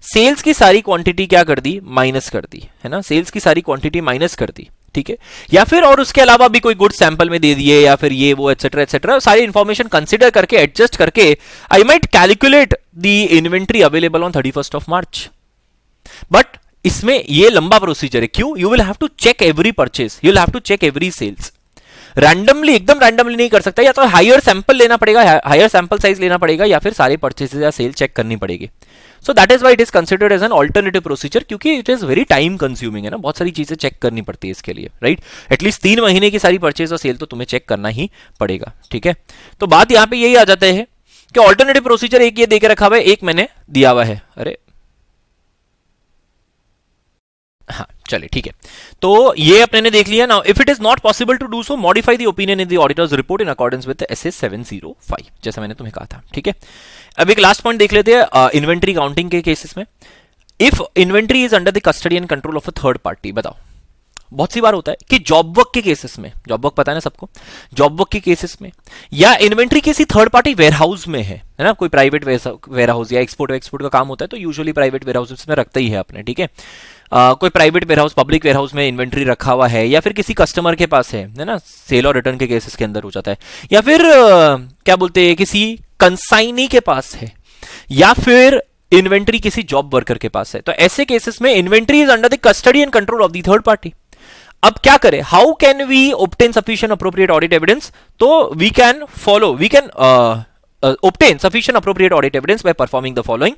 सेल्स की सारी क्वांटिटी क्या कर दी, माइनस कर दी, है ना, सेल्स की सारी क्वांटिटी माइनस कर दी, ठीक है। या फिर और उसके अलावा भी कोई गुड सैंपल में दे दिए या फिर ये वो एटसेट्रा एटसेट्रा, सारी इंफॉर्मेशन कंसीडर करके एडजस्ट करके I might calculate the inventory available on 31st of March. But इसमें ये लंबा प्रोसीजर है, क्यों, you will have to check every purchase, you will have to check every sales, randomly एकदम randomly नहीं कर सकता, या तो हायर सैंपल लेना पड़ेगा, हायर सैंपल साइज लेना पड़ेगा, या फिर सारे परचेजेस या सेल चेक करनी पड़ेगी। So that is why it is considered as an alternative procedure, क्योंकि it is very time consuming, है ना, बहुत सारी चीजें चेक करनी पड़ती है इसके लिए, राइट। एटलीस्ट 3 महीने की सारी परचेज और सेल तो तुम्हें चेक करना ही पड़ेगा, ठीक है। तो बात यहां पे यही आ जाता है कि ऑल्टरनेटिव प्रोसीजर एक ये देके रखा हुआ है, एक मैंने दिया हुआ है, अरे हाँ चलिए ठीक है, तो ये अपने ने देख लिया। Now if it is not possible to do so, modify the opinion in the auditor's report in accordance with SA 705, जैसा मैंने तुम्हें कहा था, ठीक है। अब एक लास्ट पॉइंट देख लेते हैं इन्वेंट्री काउंटिंग के केसेस में। If inventory is under the custody and control of a third party, बताओ बहुत सी बार होता है कि जॉब वर्क के केसेस में, जॉब वर्क पता है ना सबको, जॉब वर्क के केसेस में या इन्वेंट्री किसी थर्ड पार्टी वेयरहाउस में है ना, कोई प्राइवेट वेयरहाउस या एक्सपोर्ट का काम होता है तो यूजुअली प्राइवेट वेयरहाउस में रखता ही है अपने, ठीक है। कोई प्राइवेट वेयरहाउस, पब्लिक वेयरहाउस में इन्वेंट्री रखा हुआ है, या फिर किसी कस्टमर के पास है ना, सेल और रिटर्न के केसेस के अंदर हो जाता है, या फिर क्या बोलते हैं किसी कंसाइनी के पास है, या फिर इन्वेंट्री किसी जॉब वर्कर के पास है, तो ऐसे केसेस में inventory is under the custody and control of the third party. अब क्या करें, how can we obtain sufficient appropriate audit evidence, तो we can obtain sufficient appropriate audit evidence by performing the following.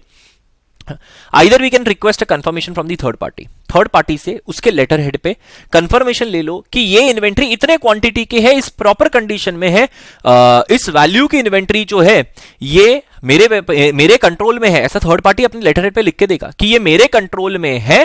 Either we can request a confirmation from the third party से उसके letter head पे confirmation ले लो कि ये inventory इतने quantity की है, इस प्रॉपर कंडीशन में है, इस वैल्यू की इन्वेंट्री जो है ये मेरे कंट्रोल में है, ऐसा थर्ड पार्टी अपने लेटर हेड पे लिख के देगा कि ये मेरे कंट्रोल में है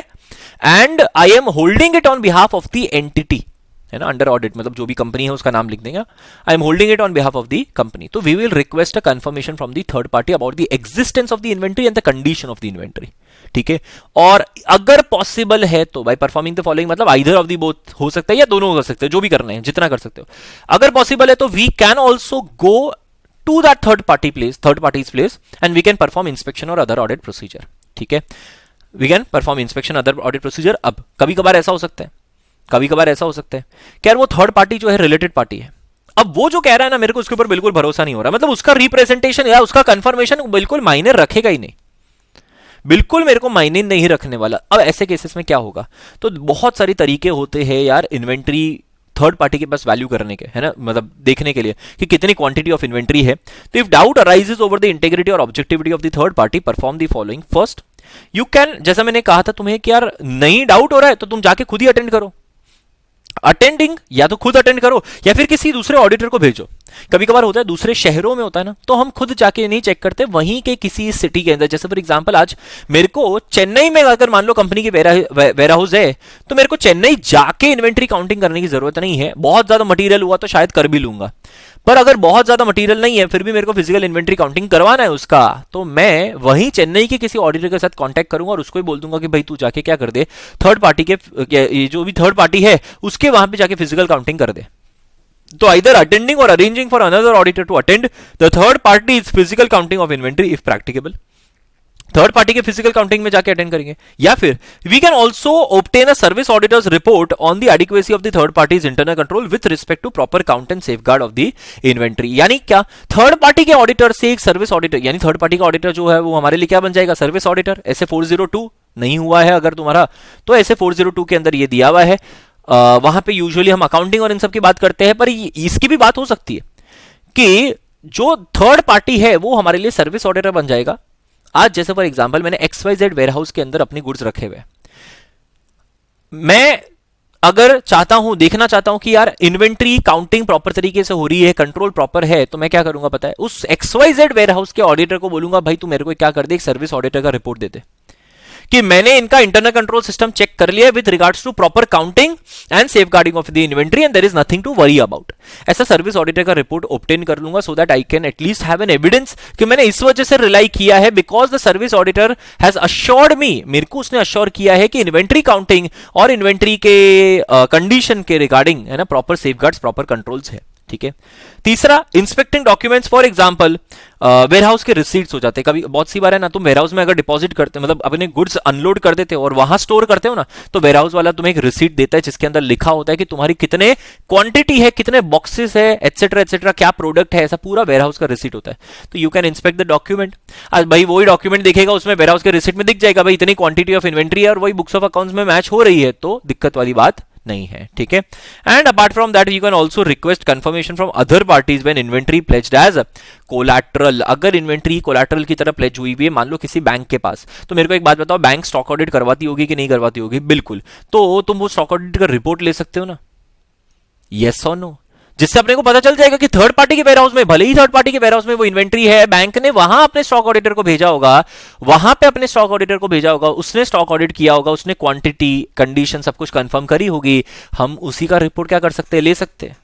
and I am holding it on behalf of the entity, है ना, अंडर ऑडिट, मतलब जो भी कंपनी है उसका नाम लिख देंगे, I am holding it on behalf of the company. तो we will request a confirmation from the third party about the existence of the inventory and the condition of the inventory, ठीक है। और अगर पॉसिबल है तो by performing the following, मतलब either of the both हो सकता है या दोनों कर सकते हैं, जो भी करना है जितना कर सकते हो। अगर पॉसिबल है तो we can also go to that third party's place and we can perform inspection और अदर ऑडिट प्रोसीजर, ठीक है। We can perform inspection other audit procedure. अब कभी कभार ऐसा हो सकता है कि यार वो थर्ड पार्टी जो है रिलेटेड पार्टी है, अब वो जो कह रहा है ना मेरे को उसके ऊपर बिल्कुल भरोसा नहीं हो रहा, मतलब उसका रिप्रेजेंटेशन या उसका कंफर्मेशन बिल्कुल मायने रखेगा ही नहीं, बिल्कुल मेरे को मायने नहीं रखने वाला। अब ऐसे केसेस में क्या होगा, तो बहुत सारी तरीके होते हैं यार इन्वेंट्री थर्ड पार्टी के पास वैल्यू करने के, है ना, मतलब देखने के लिए कि कितनी क्वांटिटी ऑफ इन्वेंट्री है। तो if doubt arises over the integrity और objectivity of the third party, perform the following. First, you can, जैसा मैंने कहा था तुम्हें कि यार नहीं डाउट हो रहा है तो तुम जाके खुद ही अटेंड करो, अटेंडिंग या तो खुद अटेंड करो या फिर किसी दूसरे ऑडिटर को भेजो। कभी कभार होता है दूसरे शहरों में होता है ना, तो हम खुद जाके नहीं चेक करते, वहीं के किसी सिटी के अंदर, जैसे फॉर एग्जांपल आज मेरे को चेन्नई में अगर मान लो कंपनी की वेयर हाउस है तो मेरे को चेन्नई जाके इन्वेंट्री काउंटिंग करने की जरूरत नहीं है। बहुत ज्यादा मटेरियल हुआ तो शायद कर भी लूंगा, पर अगर बहुत ज्यादा मटेरियल नहीं है फिर भी मेरे को फिजिकल इन्वेंट्री काउंटिंग करवाना है उसका, तो मैं वहीं चेन्नई के किसी ऑडिटर के साथ कांटेक्ट करूंगा और उसको ही बोल दूंगा कि भाई तू जाके क्या कर दे, थर्ड पार्टी के जो भी थर्ड पार्टी है उसके वहां पे जाके फिजिकल काउंटिंग कर दे। तो either attending or arranging for another auditor to attend the third party's physical counting of inventory if practicable. Third party के फिजिकल काउंटिंग में जाके अटेंड करेंगे, या फिर we can also obtain a service auditor's report on the adequacy of the third party's internal control with respect to proper count and safeguard of the inventory. यानी क्या, third party के auditor से एक service auditor, यानी third party का auditor जो है वो हमारे लिए क्या बन जाएगा, सर्विस ऑडिटर। ऐसे 402 नहीं हुआ है अगर तुम्हारा, तो ऐसे 402 के अंदर ये दिया हुआ है। वहां पे यूजुअली हम अकाउंटिंग और इन सब की बात करते हैं, पर इसकी भी बात हो सकती है कि जो थर्ड पार्टी है वो हमारे लिए सर्विस ऑडिटर बन जाएगा। आज जैसे फॉर एग्जांपल मैंने XYZ वेयरहाउस के अंदर अपनी गुड्स रखे हुए, मैं अगर चाहता हूं, देखना चाहता हूं कि यार इन्वेंट्री काउंटिंग प्रॉपर तरीके से हो रही है, कंट्रोल प्रॉपर है, तो मैं क्या करूंगा पता है, उस XYZ वेयरहाउस के ऑडिटर को बोलूंगा भाई तू मेरे को क्या कर दे, एक सर्विस ऑडिटर का रिपोर्ट दे दे कि मैंने इनका इंटरनल कंट्रोल सिस्टम चेक कर लिया with regards to proper counting and safeguarding of the inventory and there is nothing to worry about. ऐसा सर्विस ऑडिटर का रिपोर्ट ऑब्टेन कर लूंगा so that I can at least have an evidence कि मैंने इस वजह से रिलाई किया है because the service auditor has assured me, मेरे को उसने अश्योर किया है कि इन्वेंट्री काउंटिंग और इन्वेंट्री के कंडीशन के रिगार्डिंग है ना प्रॉपर सेफगार्ड्स, प्रॉपर कंट्रोल्स है। ठीक है। तीसरा, inspecting documents, for example warehouse के रिसीट्स हो जाते हैं। कभी बहुत सी बार है ना, तुम वेयरहाउस में अगर डिपॉजिट करते, मतलब अपने गुड्स अनलोड कर देते हो और वहां स्टोर करते हो ना, तो वेयरहाउस वाला तुम्हें एक रिसीट देता है जिसके अंदर लिखा होता है कि तुम्हारी कितने क्वांटिटी है, कितने बॉक्सेस है, एटसेट्रा एटसेट्रा, क्या प्रोडक्ट है, ऐसा पूरा वेयरहाउस का रिसीट होता है। तो you can inspect the document. आज भाई वही डॉक्यूमेंट देखेगा, उसमें वेयरहाउस के रिसीट में दिख जाएगा भाई इतनी क्वांटिटी ऑफ इन्वेंट्री है और वही बुक्स ऑफ अकाउंट्स में मैच हो रही है, तो दिक्कत वाली बात नहीं है। ठीक है। And apart from that you can also request confirmation from other parties when inventory pledged as collateral. अगर इन्वेंट्री कोलैटरल की तरह प्लेज हुई है, मान लो किसी बैंक के पास, तो मेरे को एक बात बताओ, बैंक स्टॉक ऑडिट करवाती होगी कि नहीं करवाती होगी? बिल्कुल। तो तुम वो स्टॉक ऑडिट का रिपोर्ट ले सकते हो ना, यस और नो, जिससे अपने को पता चल जाएगा कि थर्ड पार्टी के वेयरहाउस में, भले ही थर्ड पार्टी के वेयरहाउस में वो इन्वेंट्री है, बैंक ने वहां अपने स्टॉक ऑडिटर को भेजा होगा, वहां पे अपने स्टॉक ऑडिटर को भेजा होगा, उसने स्टॉक ऑडिट किया होगा, उसने क्वांटिटी, कंडीशन सब कुछ कंफर्म करी होगी, हम उसी का रिपोर्ट क्या कर सकते हैं, ले सकते हैं।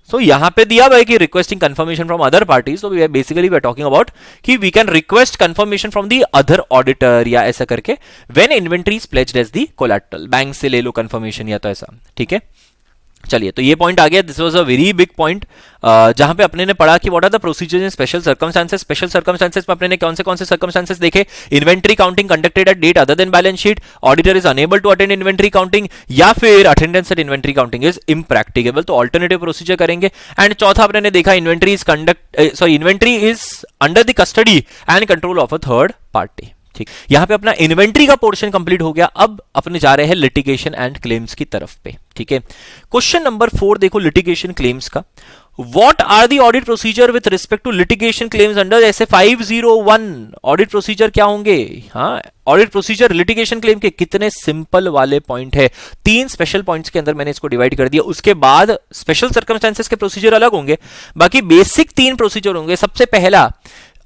सो यहां पे दिया हुआ है कि requesting confirmation from other parties, तो basically we are talking about कि we can request confirmation from the other auditor या ऐसा करके when inventory is pledged as the collateral. Bank से ले लो कंफर्मेशन या तो ऐसा। ठीक है। चलिए, तो ये पॉइंट आ गया। This was a very big point, जहां पे अपने ने पढ़ा कि what are the procedures in special circumstances. Special circumstances में अपने ने कौन से सर्कमस्टेंसेस देखे? Inventory counting conducted at date other than balance sheet, auditor is unable to attend inventory counting, या फिर attendance at inventory counting is impracticable, तो alternative procedure करेंगे। एंड चौथा अपने ने देखा inventory is under the custody and control of a third party. ठीक, यहां पे अपना इन्वेंट्री का पोर्शन कंप्लीट हो गया। अब अपने जा रहे हैं लिटिगेशन एंड क्लेम्स की तरफ पे। ठीक है। क्वेश्चन नंबर 4 देखो, लिटिगेशन क्लेम्स का। What are the audit procedure with respect to litigation claims under ऐसे 501? ऑडिट प्रोसीजर क्या होंगे? हाँ, ऑडिट प्रोसीजर लिटिगेशन क्लेम के कितने सिंपल वाले पॉइंट है। 3 स्पेशल पॉइंट्स के अंदर मैंने इसको डिवाइड कर दिया। उसके बाद स्पेशल सर्कमस्टेंसेस के प्रोसीजर अलग होंगे, बाकी बेसिक 3 प्रोसीजर होंगे। सबसे पहला,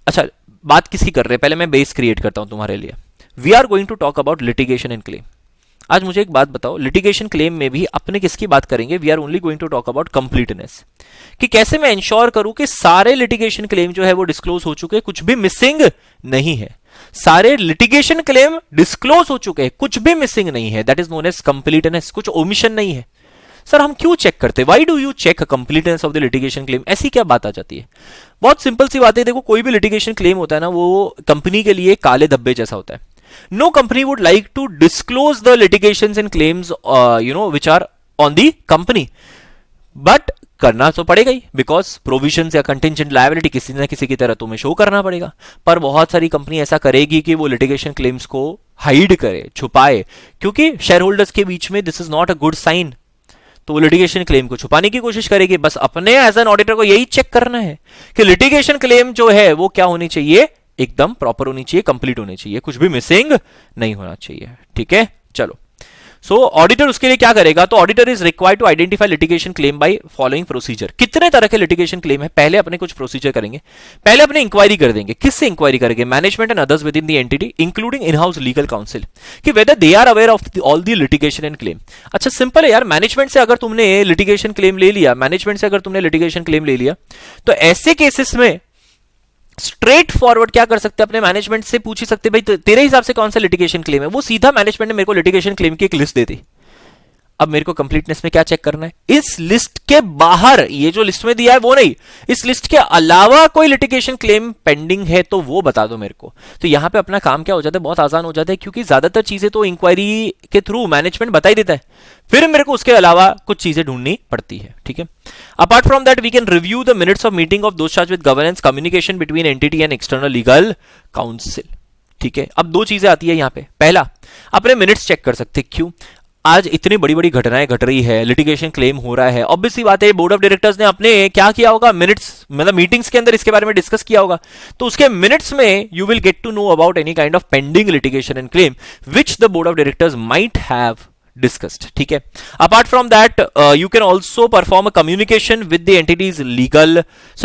अच्छा बात किसकी कर रहे हैं, पहले मैं बेस क्रिएट करता हूं तुम्हारे लिए। We are going to talk about litigation and claim. आज मुझे एक बात बताओ, लिटिगेशन क्लेम में भी अपने किसकी बात करेंगे? We are only going to talk about completeness, कि कैसे मैं इंश्योर करूं कि सारे लिटिगेशन क्लेम जो है वो डिस्क्लोज हो चुके हैं, कुछ भी मिसिंग नहीं है। सारे लिटिगेशन क्लेम डिस्क्लोज हो चुके हैं, कुछ भी मिसिंग नहीं है। That is known as completeness, कुछ ओमिशन नहीं है। सर हम क्यों चेक करते हैं? Why do you check completeness of the litigation claim? ऐसी क्या बात आ जाती है? बहुत सिंपल सी बात है। देखो, कोई भी लिटिगेशन क्लेम होता है ना, वो कंपनी के लिए काले धब्बे जैसा होता है। No company would like to disclose the litigations and claims, which are on the company. But करना तो पड़ेगा ही, बिकॉज प्रोविजंस या कंटिंजेंट लायबिलिटी किसी न किसी की तरह तुम्हें शो करना पड़ेगा। पर बहुत सारी कंपनी ऐसा करेगी कि वो लिटिगेशन क्लेम्स को हाइड करे, छुपाए, क्योंकि शेयर होल्डर्स के बीच में this is not a good sign. तो वो लिटिगेशन क्लेम को छुपाने की कोशिश करेगी। बस अपने एज एन ऑडिटर को यही चेक करना है कि लिटिगेशन क्लेम जो है वो क्या होनी चाहिए, एकदम प्रॉपर होनी चाहिए, कंप्लीट होनी चाहिए, कुछ भी मिसिंग नहीं होना चाहिए। ठीक है। चलो, सो ऑडिटर उसके लिए क्या करेगा? तो auditor is required to identify litigation claim by following procedure. कितने तरह के लिटिगेशन क्लेम है? पहले अपने कुछ प्रोसीजर करेंगे। पहले अपने इंक्वायरी कर देंगे। किससे इंक्वायरी करेंगे? Management and others within the entity including in house legal counsel, कि whether they are aware of all the litigation and claim. अच्छा सिंपल है यार, मैनेजमेंट से अगर तुमने लिटिगेशन क्लेम ले लिया, तो ऐसे केसेस में स्ट्रेट फॉरवर्ड क्या कर सकते हैं? अपने मैनेजमेंट से पूछ ही सकते भाई तेरे हिसाब से कौन सा लिटिगेशन क्लेम है। वो सीधा मैनेजमेंट ने मेरे को लिटिगेशन क्लेम की एक लिस्ट दे दी। अब मेरे को कंप्लीटनेस में क्या चेक करना है, इस लिस्ट के बाहर, ये जो लिस्ट में दिया है वो नहीं, इस लिस्ट के अलावा कोई लिटिगेशन क्लेम पेंडिंग है तो वो बता दो मेरे को। तो यहां पे अपना काम क्या हो जाता है, बहुत आसान हो जाता है, क्योंकि ज्यादातर चीजें तो इंक्वायरी के थ्रू मैनेजमेंट बता ही देता है, फिर मेरे को उसके अलावा कुछ चीजें ढूंढनी पड़ती है। ठीक है, apart from that we can review the minutes of meeting of those charge with governance, communication between entity and external legal counsel. ठीक है, अब दो चीजें आती है यहां पे। पहला, अपने मिनट्स चेक कर सकते, क्यों, आज इतनी बड़ी बड़ी घटनाएं घट रही है, लिटिगेशन क्लेम हो रहा है, ऑब्वियस सी बात है बोर्ड ऑफ डायरेक्टर्स ने अपने क्या किया होगा, मिनट्स मतलब मीटिंग्स के अंदर इसके बारे में डिस्कस किया होगा, तो उसके मिनट्स में you will get to know about any kind of pending litigation and claim which the board of directors might have discussed. ठीक है, apart from that you can also perform a communication with the entity's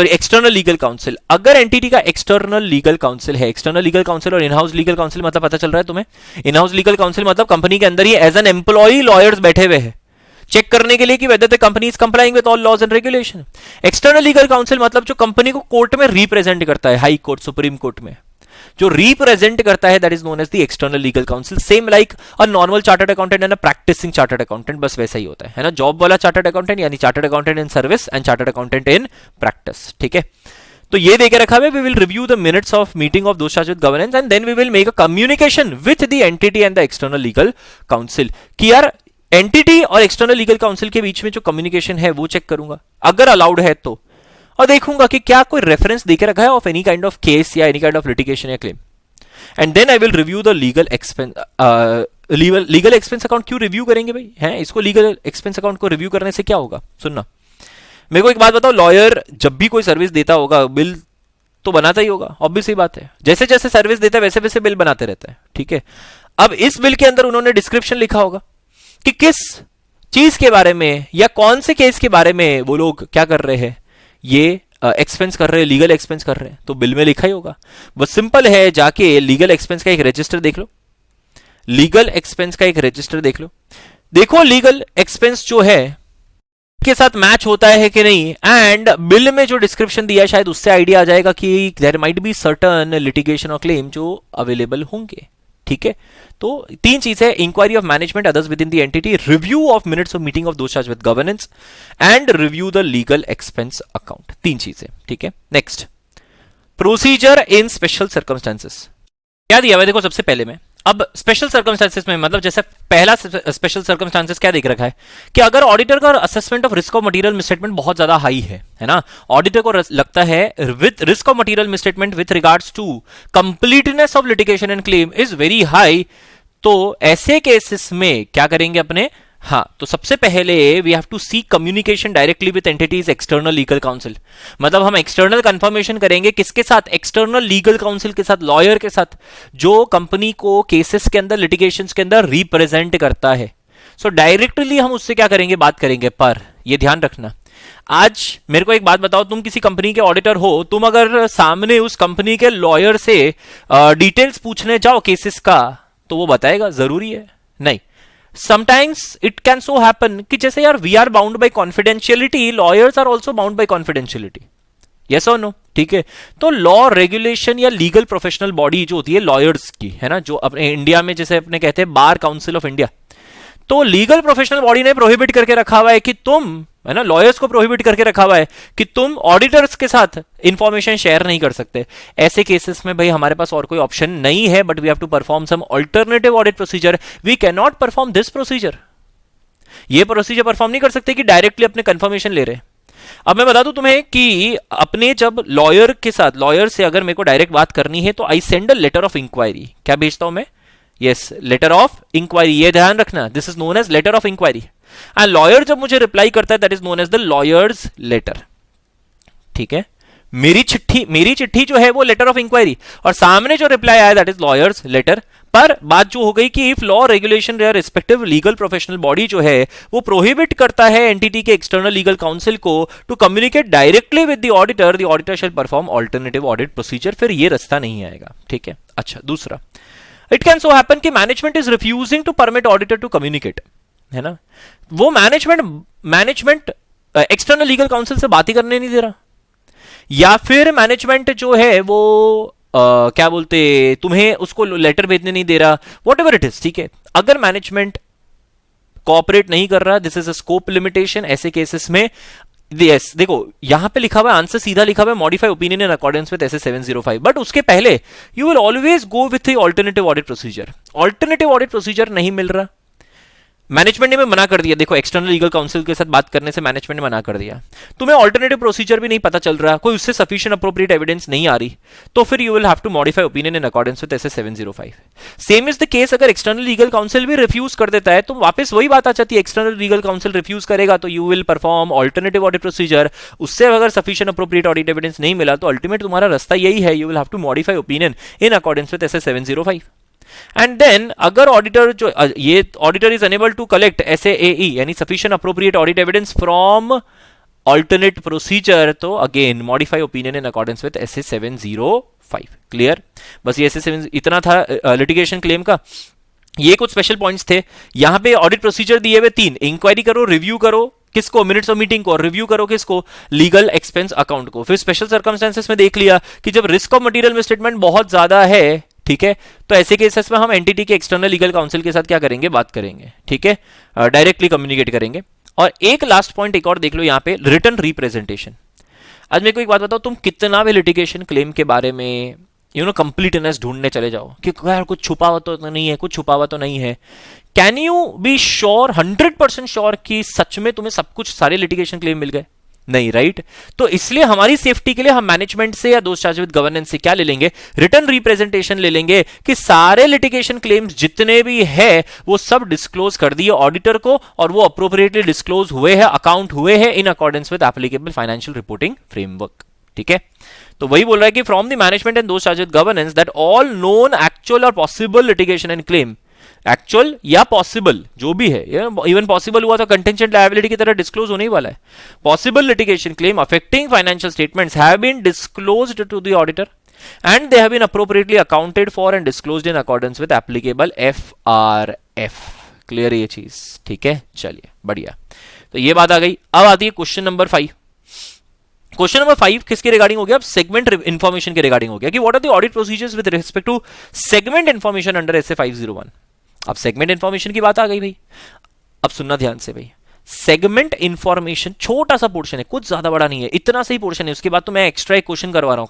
external legal counsel. अगर entity का external legal counsel है, external legal counsel और in house legal counsel मतलब पता चल रहा है तुम्हें, इन हाउस लीगल काउंसिल मतलब कंपनी के अंदर ही एज एन एम्प्लॉई लॉयर्स बैठे हुए हैं चेक करने के लिए कि whether the company is complying with all laws and regulation. External legal counsel मतलब जो कंपनी को कोर्ट में रिप्रेजेंट करता है, हाई कोर्ट, सुप्रीम कोर्ट में जो रिप्रेजेंट करता है, that is known as the external legal counsel. Same like a normal chartered accountant and a practising chartered accountant, बस वैसा ही होता है ना, जॉब वाला चार्टर्ड अकाउंटेंट यानी chartered accountant in service and chartered accountant in practice. ठीक है, तो ये देके रखा है, we will review the minutes of meeting of those charge with governance and then we will make a communication with the entity and the external legal counsel, कि यार entity और एक्सटर्नल लीगल काउंसिल के बीच में जो communication है वो check करूंगा अगर अलाउड है तो, और देखूंगा कि क्या कोई रेफरेंस देके रखा है of any kind of case या एनी काइंड ऑफ लिटिगेशन या claim, and then I will review the legal expense. Legal expense account क्यों रिव्यू करेंगे भाई, हैं इसको लीगल एक्सपेंस अकाउंट को रिव्यू करने से क्या होगा, सुनना मेरे को एक बात बताओ, लॉयर जब भी कोई सर्विस देता होगा बिल तो बनाता ही होगा, ऑब्वियस ही बात है, जैसे जैसे सर्विस देता है वैसे वैसे बिल बनाते रहता है। ठीक है, अब इस बिल के अंदर उन्होंने डिस्क्रिप्शन लिखा होगा कि किस चीज के बारे में या कौन से केस के बारे में वो लोग क्या कर रहे हैं, ये एक्सपेंस कर रहे हैं, लीगल एक्सपेंस कर रहे हैं, तो बिल में लिखा ही होगा। बस सिंपल है, जाके लीगल एक्सपेंस का एक रजिस्टर देख लो, लीगल एक्सपेंस का एक रजिस्टर देख लो, देखो लीगल एक्सपेंस जो है के साथ मैच होता है कि नहीं, एंड बिल में जो डिस्क्रिप्शन दिया है शायद उससे आइडिया आ जाएगा कि there might be certain litigation और क्लेम जो अवेलेबल होंगे। ठीक है, तो तीन चीजें, inquiry of management others within the entity, review of minutes of meeting of those charge with governance and review the legal expense account, तीन चीजें। ठीक है, next, procedure in special circumstances. क्या दिया हुआ देखो, सबसे पहले में अब स्पेशल सर्कमस्टांसेस में मतलब जैसे पहला स्पेशल सर्कमस्टांसेस क्या देख रखा है कि अगर ऑडिटर का assessment of risk of material misstatement बहुत ज्यादा हाई है ना, ऑडिटर को लगता है with risk of material misstatement with regards to completeness of litigation and claim is very high, तो ऐसे केसेस में क्या करेंगे अपने, हाँ, तो सबसे पहले we have to see communication directly with entities external legal counsel, मतलब हम एक्सटर्नल कंफर्मेशन करेंगे किसके साथ, एक्सटर्नल लीगल काउंसिल के साथ, लॉयर के साथ जो कंपनी को केसेस के अंदर, लिटिगेशंस के अंदर रिप्रेजेंट करता है। सो डायरेक्टली हम उससे क्या करेंगे, बात करेंगे, पर ये ध्यान रखना, आज मेरे को एक बात बताओ, तुम किसी कंपनी के ऑडिटर हो, तुम अगर सामने उस कंपनी के लॉयर से डिटेल्स पूछने जाओ केसेस का तो वो बताएगा, जरूरी है नहीं। Sometimes it can so happen कि जैसे यार we are bound by confidentiality, lawyers are also bound by confidentiality, yes or no? ठीक है, तो लॉ रेगुलेशन या लीगल प्रोफेशनल बॉडी जो होती है लॉयर्स की, है ना, जो अपने इंडिया में जैसे अपने कहते हैं बार काउंसिल ऑफ इंडिया, तो लीगल प्रोफेशनल बॉडी ने प्रोहिबिट करके रखा हुआ है कि तुम, है ना, लॉयर्स को प्रोहिबिट करके रखा हुआ है कि तुम ऑडिटर्स के साथ इंफॉर्मेशन शेयर नहीं कर सकते। ऐसे केसेस में भाई हमारे पास और कोई ऑप्शन नहीं है, but we have to perform some alternative audit procedure, we can not perform this procedure, ये प्रोसीजर परफॉर्म नहीं कर सकते कि डायरेक्टली अपने कंफर्मेशन ले रहे। अब मैं बता दूं तुम्हें कि अपने जब लॉयर के साथ, लॉयर से अगर मेरे को डायरेक्ट बात करनी है तो I send a letter of inquiry, क्या भेजता हूं मैं, यस, लेटर ऑफ इंक्वायरी, ये ध्यान रखना, this is known as letter of inquiry, and lawyer जब मुझे रिप्लाई करता है that is known as the lawyer's letter. ठीक है, मेरी चिट्ठी जो है वो लेटर ऑफ इंक्वायरी, और सामने जो रिप्लाई आया दैट इज लॉयर्स लेटर। पर बात जो हो गई कि इफ लॉ रेगुलेशन या रिस्पेक्टिव लीगल प्रोफेशनल बॉडी जो है वो प्रोहिबिट करता है एंटिटी के एक्सटर्नल लीगल काउंसिल को to communicate directly with the auditor shall perform alternative audit procedure, फिर ये रास्ता नहीं आएगा। ठीक है, अच्छा, दूसरा, इट कैन सो हैपन कि management is refusing to permit auditor to communicate, है ना, वो मैनेजमेंट एक्सटर्नल लीगल काउंसिल से बात ही करने नहीं दे रहा, या फिर मैनेजमेंट जो है वो क्या बोलते, तुम्हें उसको लेटर भेजने नहीं दे रहा, वॉट एवर इट इज। ठीक है, अगर मैनेजमेंट कोऑपरेट नहीं कर रहा, this is a scope limitation, ऐसे केसेस में यस देखो यहां पे लिखा हुआ है, आंसर सीधा लिखा हुआ है modify opinion in accordance with SA 705, but उसके पहले you will always go with the alternative audit procedure. Alternative audit procedure नहीं मिल रहा, मैनेजमेंट ने मना कर दिया, देखो एक्सटर्नल लीगल काउंसिल के साथ बात करने से मैनेजमेंट ने मना कर दिया, तुम्हें ऑल्टरनेटिव प्रोसीजर भी नहीं पता चल रहा, कोई उससे सफिशिएंट अप्रोप्रिएट एविडेंस नहीं आ रही, तो फिर you will have to modify opinion in accordance with SA 705। Same is the case अगर एक्सटर्नल लीगल काउंसिल भी रिफ्यूज कर देता है तो वापस वही बात आ जाती है, एक्सटर्नल लीगल काउंसिल रिफ्यूज करेगा तो you will perform alternative audit procedure, उससे अगर सफिशिएंट अप्रोप्रिएट ऑडिट एविडेंस नहीं मिला तो अल्टीमेट तुम्हारा रास्ता यही है, you will have to modify opinion in accordance with SA 705। And then अगर ऑडिटर जो ये auditor is unable to collect SAAE यानी sufficient appropriate audit evidence from alternate procedure, तो again modify opinion in accordance with SA 705। Clear, बस ये S A 7 इतना था litigation claim का। ये कुछ स्पेशल पॉइंट्स थे, यहां पे ऑडिट प्रोसीजर दिए हुए 3, इंक्वायरी करो, रिव्यू करो किसको, मिनट्स ऑफ मीटिंग को, रिव्यू करो किसको, लीगल एक्सपेंस अकाउंट को। फिर स्पेशल सर्कमस्टेंसेस में देख लिया कि जब रिस्क ऑफ मटेरियल मिसस्टेटमेंट बहुत ज्यादा है, ठीक है, तो ऐसे केसेस में हम एंटिटी के एक्सटर्नल लीगल काउंसिल के साथ क्या करेंगे, बात करेंगे, ठीक है, डायरेक्टली कम्युनिकेट करेंगे। और एक लास्ट पॉइंट एक और देख लो यहाँ पे, रिटर्न रिप्रेजेंटेशन। आज मेरे को एक बात बताओ, तुम कितना भी लिटिगेशन क्लेम के बारे में कंप्लीटनेस ढूंढने चले जाओ कि यार कुछ छुपा हुआ तो नहीं है, कुछ छुपा हुआ तो नहीं है, can you be sure 100% sure कि सच में तुम्हें सब कुछ सारे लिटिगेशन क्लेम मिल गए? नहीं, राइट। तो इसलिए हमारी सेफ्टी के लिए हम मैनेजमेंट से या दोस्त चार्ज विद गवर्नेंस से क्या ले लेंगे, रिटर्न रिप्रेजेंटेशन ले लेंगे कि सारे लिटिगेशन क्लेम्स जितने भी है वो सब डिस्क्लोज कर दिए ऑडिटर को, और वो अप्रोप्रिएटली डिस्क्लोज हुए हैं, अकाउंट हुए हैं in accordance with applicable financial reporting framework. ठीक है, तो वही बोल रहा है कि from the management and those charge with governance that all known actual और possible litigation and claim, actual या पॉसिबल जो भी है, इवन पॉसिबल हुआ तो कंटेंजेंट लायबिलिटी की तरह डिस्क्लोज होने ही वाला है, possible litigation claim affecting financial statements have been disclosed to the auditor and they have been appropriately accounted for and disclosed in accordance with applicable FRF. Clear है ये चीज? ठीक है, चलिए बढ़िया, तो ये बात आ गई। अब आती है क्वेश्चन नंबर 5। क्वेश्चन नंबर 5 किसके रिगार्डिंग हो गया? अब सेगमेंट इंफॉर्मेशन के रिगार्डिंग हो गया कि what are the audit procedures with respect to segment information under SA 501। अब सेगमेंट इंफॉर्मेशन की बात आ गई भाई, अब सुनना ध्यान से भाई, सेगमेंट इंफॉर्मेशन छोटा सा पोर्शन है, कुछ ज्यादा बड़ा नहीं है, इतना सही पोर्शन है, उसके बाद तो मैं एक्स्ट्रा एक क्वेश्चन करवा रहा हूं,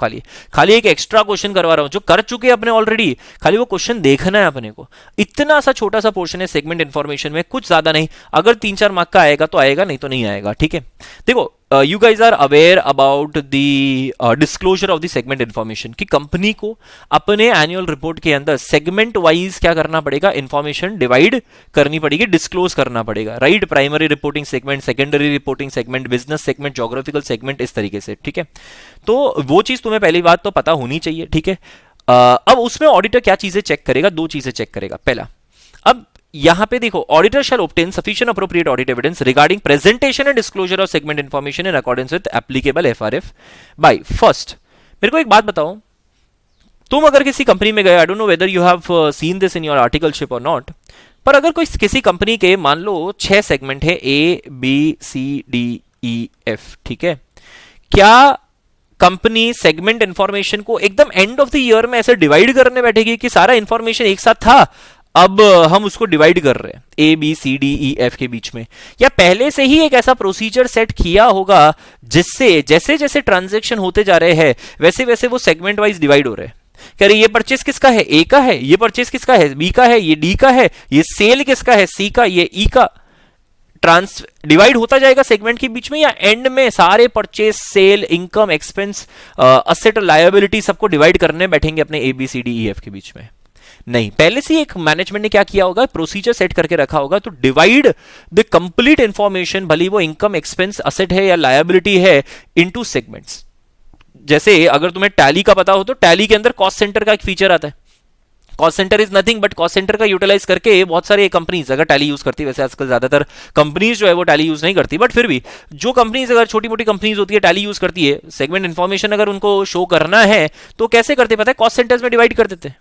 खाली एक एक्स्ट्रा क्वेश्चन करवा रहा हूं जो कर चुके अपने ऑलरेडी, खाली वो क्वेश्चन देखना है अपने को। इतना सा छोटा सा पोर्शन है सेगमेंट इंफॉर्मेशन में, कुछ ज्यादा नहीं, अगर 3-4 मार्क का आएगा तो आएगा, नहीं तो नहीं आएगा। ठीक है, देखो you guys are aware about the disclosure of the segment information कि कंपनी को अपने एनुअल रिपोर्ट के अंदर सेगमेंट वाइज क्या करना पड़ेगा, इंफॉर्मेशन डिवाइड करनी पड़ेगी, डिस्क्लोज करना पड़ेगा, right. Primary reporting segment, secondary reporting segment, business segment, geographical segment, इस तरीके से। ठीक है, तो वो चीज तुम्हें पहली बात तो पता होनी चाहिए। ठीक है, अब उसमें ऑडिटर क्या चीजें चेक करेगा, 2 चीजें चेक करेगा। पहला, अब यहां पे देखो, auditor shall obtain sufficient appropriate audit evidence regarding presentation and disclosure of segment information in accordance with applicable FRF by first. मेरे को एक बात बताओ, तुम अगर किसी कंपनी में गए, I don't know whether you have seen this in your articleship और नॉट, पर अगर कोई किसी कंपनी के मान लो 6 सेगमेंट है, A B C D E F, ठीक है, क्या कंपनी सेगमेंट इंफॉर्मेशन को एकदम एंड ऑफ द ईयर में ऐसे डिवाइड करने बैठेगी कि सारा इंफॉर्मेशन एक साथ था, अब हम उसको डिवाइड कर रहे हैं A B C D E F के बीच में, या पहले से ही एक ऐसा प्रोसीजर सेट किया होगा जिससे जैसे जैसे ट्रांजैक्शन होते जा रहे हैं वैसे वैसे वो सेगमेंट वाइज डिवाइड हो रहे हैं? कह रहे ये परचेस किसका है, ए का है, ये परचेस किसका है, बी का है, ये डी का है, ये सेल किसका है, सी का, ये ई का, डिवाइड होता जाएगा सेगमेंट के बीच में, या एंड में सारे purchase, sale, income, expense, asset और लायबिलिटी सबको डिवाइड करने बैठेंगे अपने A B C D E F के बीच में? नहीं, पहले से एक मैनेजमेंट ने क्या किया होगा, प्रोसीजर सेट करके रखा होगा, तो डिवाइड द कंप्लीट इंफॉर्मेशन, भले वो इनकम, एक्सपेंस, असेट है या लायबिलिटी है, इनटू सेगमेंट्स। जैसे अगर तुम्हें टैली का पता हो तो टैली के अंदर कॉस्ट सेंटर का एक फीचर आता है। Cost centre is nothing but cost centre का यूटिलाइज करके बहुत सारे कंपनीज अगर टैली यूज करती है, वैसे आजकल ज्यादातर कंपनीज जो है वो टैली यूज नहीं करती, बट फिर भी जो कंपनीज अगर छोटी मोटी कंपनीज होती है टैली यूज करती है, सेगमेंट इंफॉर्मेशन अगर उनको शो करना है तो कैसे करते पता है, कॉस्ट सेंटर्स में डिवाइड कर देते हैं।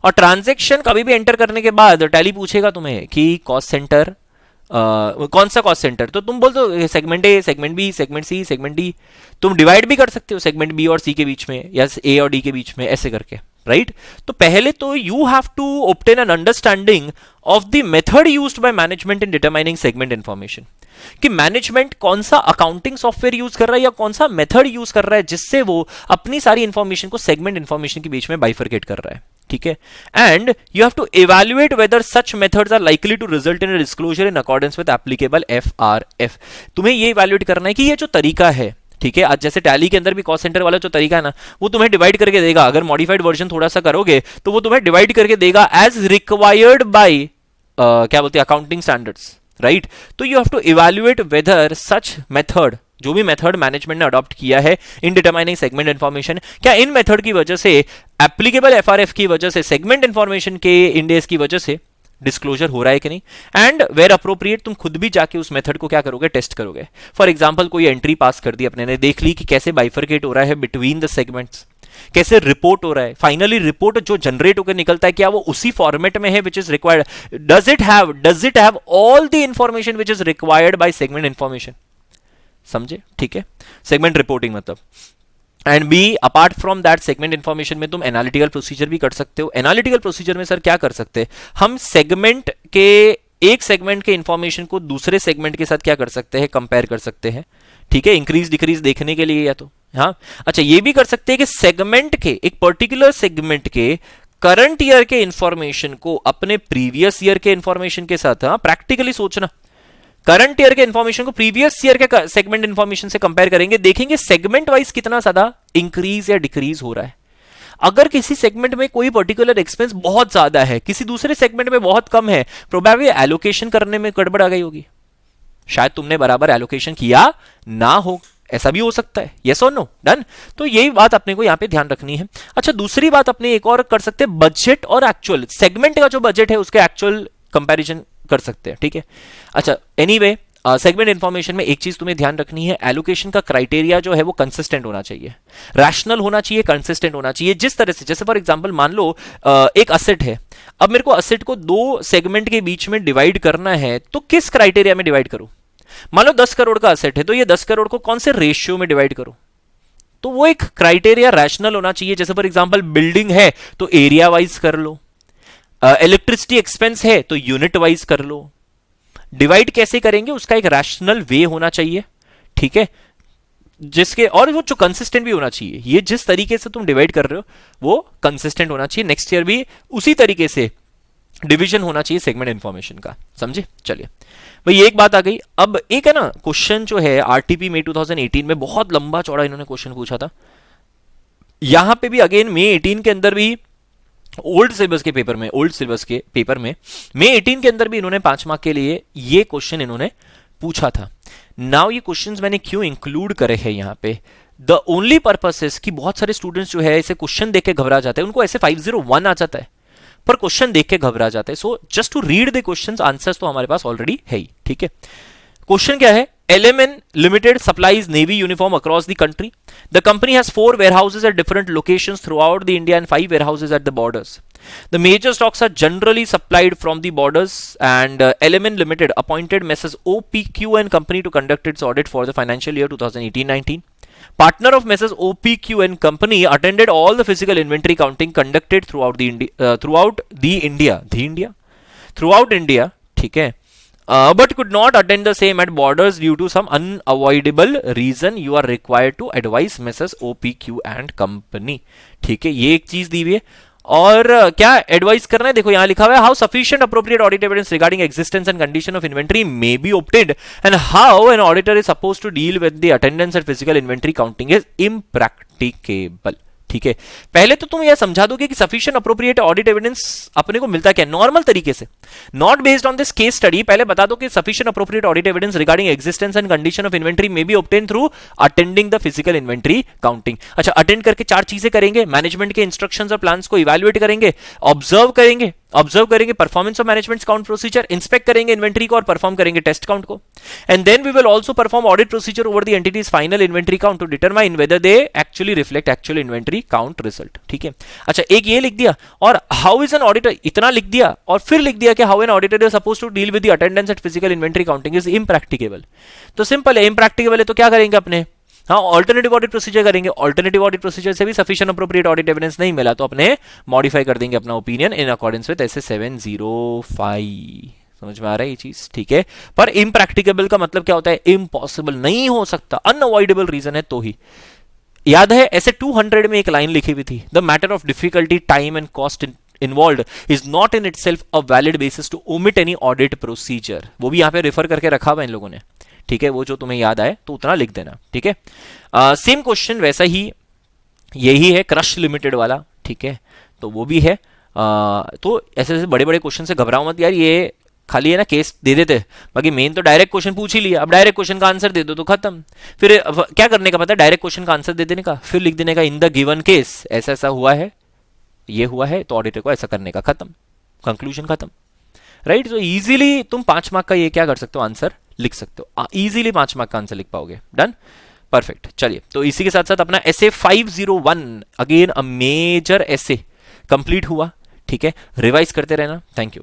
और ट्रांजैक्शन कभी भी एंटर करने के बाद टैली पूछेगा तुम्हें कि कॉस्ट सेंटर कौन सा कॉस्ट सेंटर, तो तुम बोल दो segment A, segment B, segment C, segment D. तुम डिवाइड भी कर सकते हो सेगमेंट बी और सी के बीच में या ए और डी के बीच में, ऐसे करके। राइट तो पहले तो you have to obtain an understanding of the method used by management in determining segment information, कि मैनेजमेंट कौन सा अकाउंटिंग सॉफ्टवेयर यूज कर रहा है या कौन सा मेथड यूज कर रहा है जिससे वो अपनी सारी इंफॉर्मेशन को सेगमेंट इंफॉर्मेशन के बीच में बाइफरकेट कर रहा है, ठीक है। And you have to evaluate whether such methods are likely to result in a disclosure in accordance with applicable FRF. तुम्हें ये इवैल्यूएट करना है कि ये जो तरीका है, ठीक है, आज जैसे टैली के अंदर भी कॉस्ट सेंटर वाला जो तरीका है ना, वो तुम्हें डिवाइड करके देगा, अगर मॉडिफाइड वर्जन थोड़ा सा करोगे तो वो तुम्हें डिवाइड करके देगा एज रिक्वायर्ड बाय क्या बोलते हैं अकाउंटिंग स्टैंडर्ड्स, राइट। तो you have to evaluate whether such method, जो भी मेथड मैनेजमेंट ने अडॉप्ट किया है इन डिटरमाइनिंग सेगमेंट इंफॉर्मेशन, क्या इन मेथड की वजह से एप्लीकेबल एफआरएफ की वजह से सेगमेंट इंफॉर्मेशन के इंडेक्स की वजह से डिस्क्लोजर हो रहा है कि नहीं। एंड वेयर अप्रोप्रिएट तुम खुद भी जाके उस मेथड को क्या करोगे, टेस्ट करोगे। फॉर एग्जांपल कोई एंट्री पास कर दी अपने ने, देख ली कि कैसे बाइफरकेट हो रहा है बिटवीन द सेगमेंट्स, कैसे रिपोर्ट हो रहा है, फाइनली रिपोर्ट जो जनरेट होकर निकलता है क्या वो उसी फॉर्मेट में है which is required, does it have all the information which is required by segment information, समझे, ठीक है, सेगमेंट रिपोर्टिंग मतलब। And be apart from that segment information में तुम एनालिटिकल प्रोसीजर भी कर सकते हो। एनालिटिकल प्रोसीजर में सर क्या कर सकते हैं हम, सेगमेंट के एक सेगमेंट के इंफॉर्मेशन को दूसरे सेगमेंट के साथ क्या कर सकते हैं, कंपेयर कर सकते हैं, ठीक है, इंक्रीज डिक्रीज देखने के लिए, या तो हाँ अच्छा ये भी कर सकते हैं कि सेगमेंट के एक पर्टिकुलर सेगमेंट के करंट ईयर के इंफॉर्मेशन को अपने प्रीवियस ईयर के इंफॉर्मेशन के साथ, हाँ प्रैक्टिकली सोचना, करंट ईयर के इंफॉर्मेशन को प्रीवियस ईयर के सेगमेंट इंफॉर्मेशन से कंपेयर करेंगे, देखेंगे सेगमेंट वाइज कितना ज्यादा इंक्रीज या डिक्रीज हो रहा है। अगर किसी सेगमेंट में कोई पर्टिकुलर एक्सपेंस बहुत ज्यादा है, किसी दूसरे सेगमेंट में बहुत कम है, प्रोबेबली एलोकेशन करने में गड़बड़ आ गई होगी, शायद तुमने बराबर एलोकेशन किया ना हो, ऐसा भी हो सकता है, यस और नो, डन। तो यही बात अपने को यहां पे ध्यान रखनी है। अच्छा दूसरी बात अपने एक और कर सकते हैं, बजट और एक्चुअल, सेगमेंट का जो बजट है उसके एक्चुअल कंपैरिजन कर सकते हैं, ठीक है। अच्छा एनीवे सेगमेंट इंफॉर्मेशन में एक चीज तुम्हें ध्यान रखनी है, एलोकेशन का क्राइटेरिया जो है वो कंसिस्टेंट होना चाहिए, रैशनल होना चाहिए, कंसिस्टेंट होना चाहिए। जिस तरह से, जैसे फॉर एग्जांपल मान लो एक असेट है, अब मेरे को असेट को दो सेगमेंट के बीच में डिवाइड करना है, तो किस क्राइटेरिया में डिवाइड करूं। मान लो 10 करोड़ का असेट है, तो ये 10 करोड़ को कौन से रेशियो में डिवाइड करो, तो वो एक क्राइटेरिया रैशनल होना चाहिए। जैसे फॉर एग्जांपल बिल्डिंग है तो एरिया वाइज कर लो, इलेक्ट्रिसिटी एक्सपेंस है तो यूनिट वाइज कर लो, डिवाइड कैसे करेंगे उसका एक रैशनल वे होना चाहिए, ठीक है, जिसके और वो जो कंसिस्टेंट भी होना चाहिए, ये जिस तरीके से तुम डिवाइड कर रहे हो वो कंसिस्टेंट होना चाहिए, नेक्स्ट ईयर भी उसी तरीके से डिवीजन होना चाहिए सेगमेंट इंफॉर्मेशन का, समझे। चलिए भाई एक बात आ गई। अब एक है ना क्वेश्चन जो है आरटीपी में 2018 में बहुत लंबा चौड़ा इन्होंने क्वेश्चन पूछा था, यहां पे भी अगेन मई 18 के अंदर भी ओल्ड सिलेबस के पेपर में, मई 18 के अंदर भी इन्होंने 5 मार्क के लिए ये क्वेश्चन इन्होंने पूछा था। नाउ ये क्वेश्चंस मैंने क्यों इंक्लूड करे हैं यहाँ पे, द ओनली पर्पस इज कि बहुत सारे स्टूडेंट्स जो है ऐसे क्वेश्चन देख के घबरा जाते हैं, उनको ऐसे 501 आ जाता है पर क्वेश्चन देख के घबरा जाते हैं। So just to read the questions, answers तो हमारे पास ऑलरेडी है ही, ठीक है। क्वेश्चन क्या है, LMN Limited supplies navy uniform across the country. The company has 4 warehouses at different locations throughout the India and 5 warehouses at the borders. The major stocks are generally supplied from the borders, and LMN Limited appointed Messrs. OPQ and Company to conduct its audit for the financial year 2018-19. Partner of Messrs. OPQ and Company attended all the physical inventory counting conducted throughout India, ठीक है, but could not attend the same at borders due to some unavoidable reason. You are required to advise Messrs. OPQ and Company, ठीक है, ये एक चीज दी हुई है। और क्या एडवाइस करना है, देखो यहां लिखा हुआ है, how sufficient appropriate audit evidence regarding existence and condition of inventory may be obtained and how an auditor is supposed to deal with the attendance at physical inventory counting is impracticable, ठीक है। पहले तो तुम यह समझा दोगे कि sufficient appropriate audit evidence अपने को मिलता क्या नॉर्मल तरीके से, not based on this case study. पहले बता दो कि sufficient appropriate audit evidence regarding existence and condition of inventory may B obtain through attending the physical inventory counting. अच्छा अटेंड करके 4 चीजें करेंगे, मैनेजमेंट के इंस्ट्रक्शंस और प्लान्स को इवैल्यूएट करेंगे, ऑब्जर्व करेंगे performance of management count procedure, inspect करेंगे इन्वेंट्री को और परफॉर्म करेंगे टेस्ट काउंट को, and then we will also perform audit procedure over the entity's final inventory count to determine whether they actually reflect actual inventory count result, ठीक है। अच्छा एक ये लिख दिया, और हाउ इज एन ऑडिटर, इतना लिख दिया, और फिर लिख दिया कि how an auditor is supposed to deal with the attendance at physical inventory counting is impracticable. तो सिंपल है, इम्प्रैक्टिकेबल है तो क्या करेंगे अपने, हाँ, ऑल्टरनेटिव ऑडिट प्रोसीजर करेंगे, ऑल्टरनेटिव ऑडिट प्रोसीजर से भी सफिशिएंट अप्रोप्रिएट ऑडिट एविडेंस नहीं मिला तो अपने मॉडिफाई कर देंगे अपना opinion in accordance with S 705। समझ में आ रहा है ये चीज, ठीक है। पर इम्प्रैक्टिकेबल का मतलब क्या होता है, इम्पॉसिबल, नहीं हो सकता, अनअवॉइडेबल रीजन है तो ही। याद है ऐसे 200 में एक लाइन लिखी हुई थी, the matter of difficulty time and cost involved is not in itself a valid basis to omit any audit procedure। वो भी यहां पे रेफर करके रखा हुआ इन लोगों ने, ठीक है। वो जो तुम्हें याद आए तो उतना लिख देना, ठीक है। सेम क्वेश्चन वैसा ही यही है, क्रश लिमिटेड वाला, ठीक है। तो वो भी है। तो ऐसे ऐसे बड़े बड़े क्वेश्चन से घबराओ मत यार, ये खाली है ना केस दे देते, बाकी मेन तो डायरेक्ट क्वेश्चन पूछ ही लिया, अब डायरेक्ट क्वेश्चन का आंसर दे दो तो खत्म। फिर क्या करने का पता है, डायरेक्ट क्वेश्चन का आंसर दे देने का, फिर लिख देने का इन द गिवन केस ऐसा ऐसा हुआ है, ये हुआ है, तो ऑडिटर को ऐसा करने का, खत्म, कंक्लूजन खत्म, राइट। तो इजीली तुम 5 मार्क का ये क्या कर सकते हो, आंसर लिख सकते हो, इजीली 5 मार्क का आंसर लिख पाओगे। Done, perfect. चलिए, तो इसी के साथ साथ अपना essay 501 again a major essay complete हुआ, ठीक है। रिवाइज करते रहना, थैंक यू।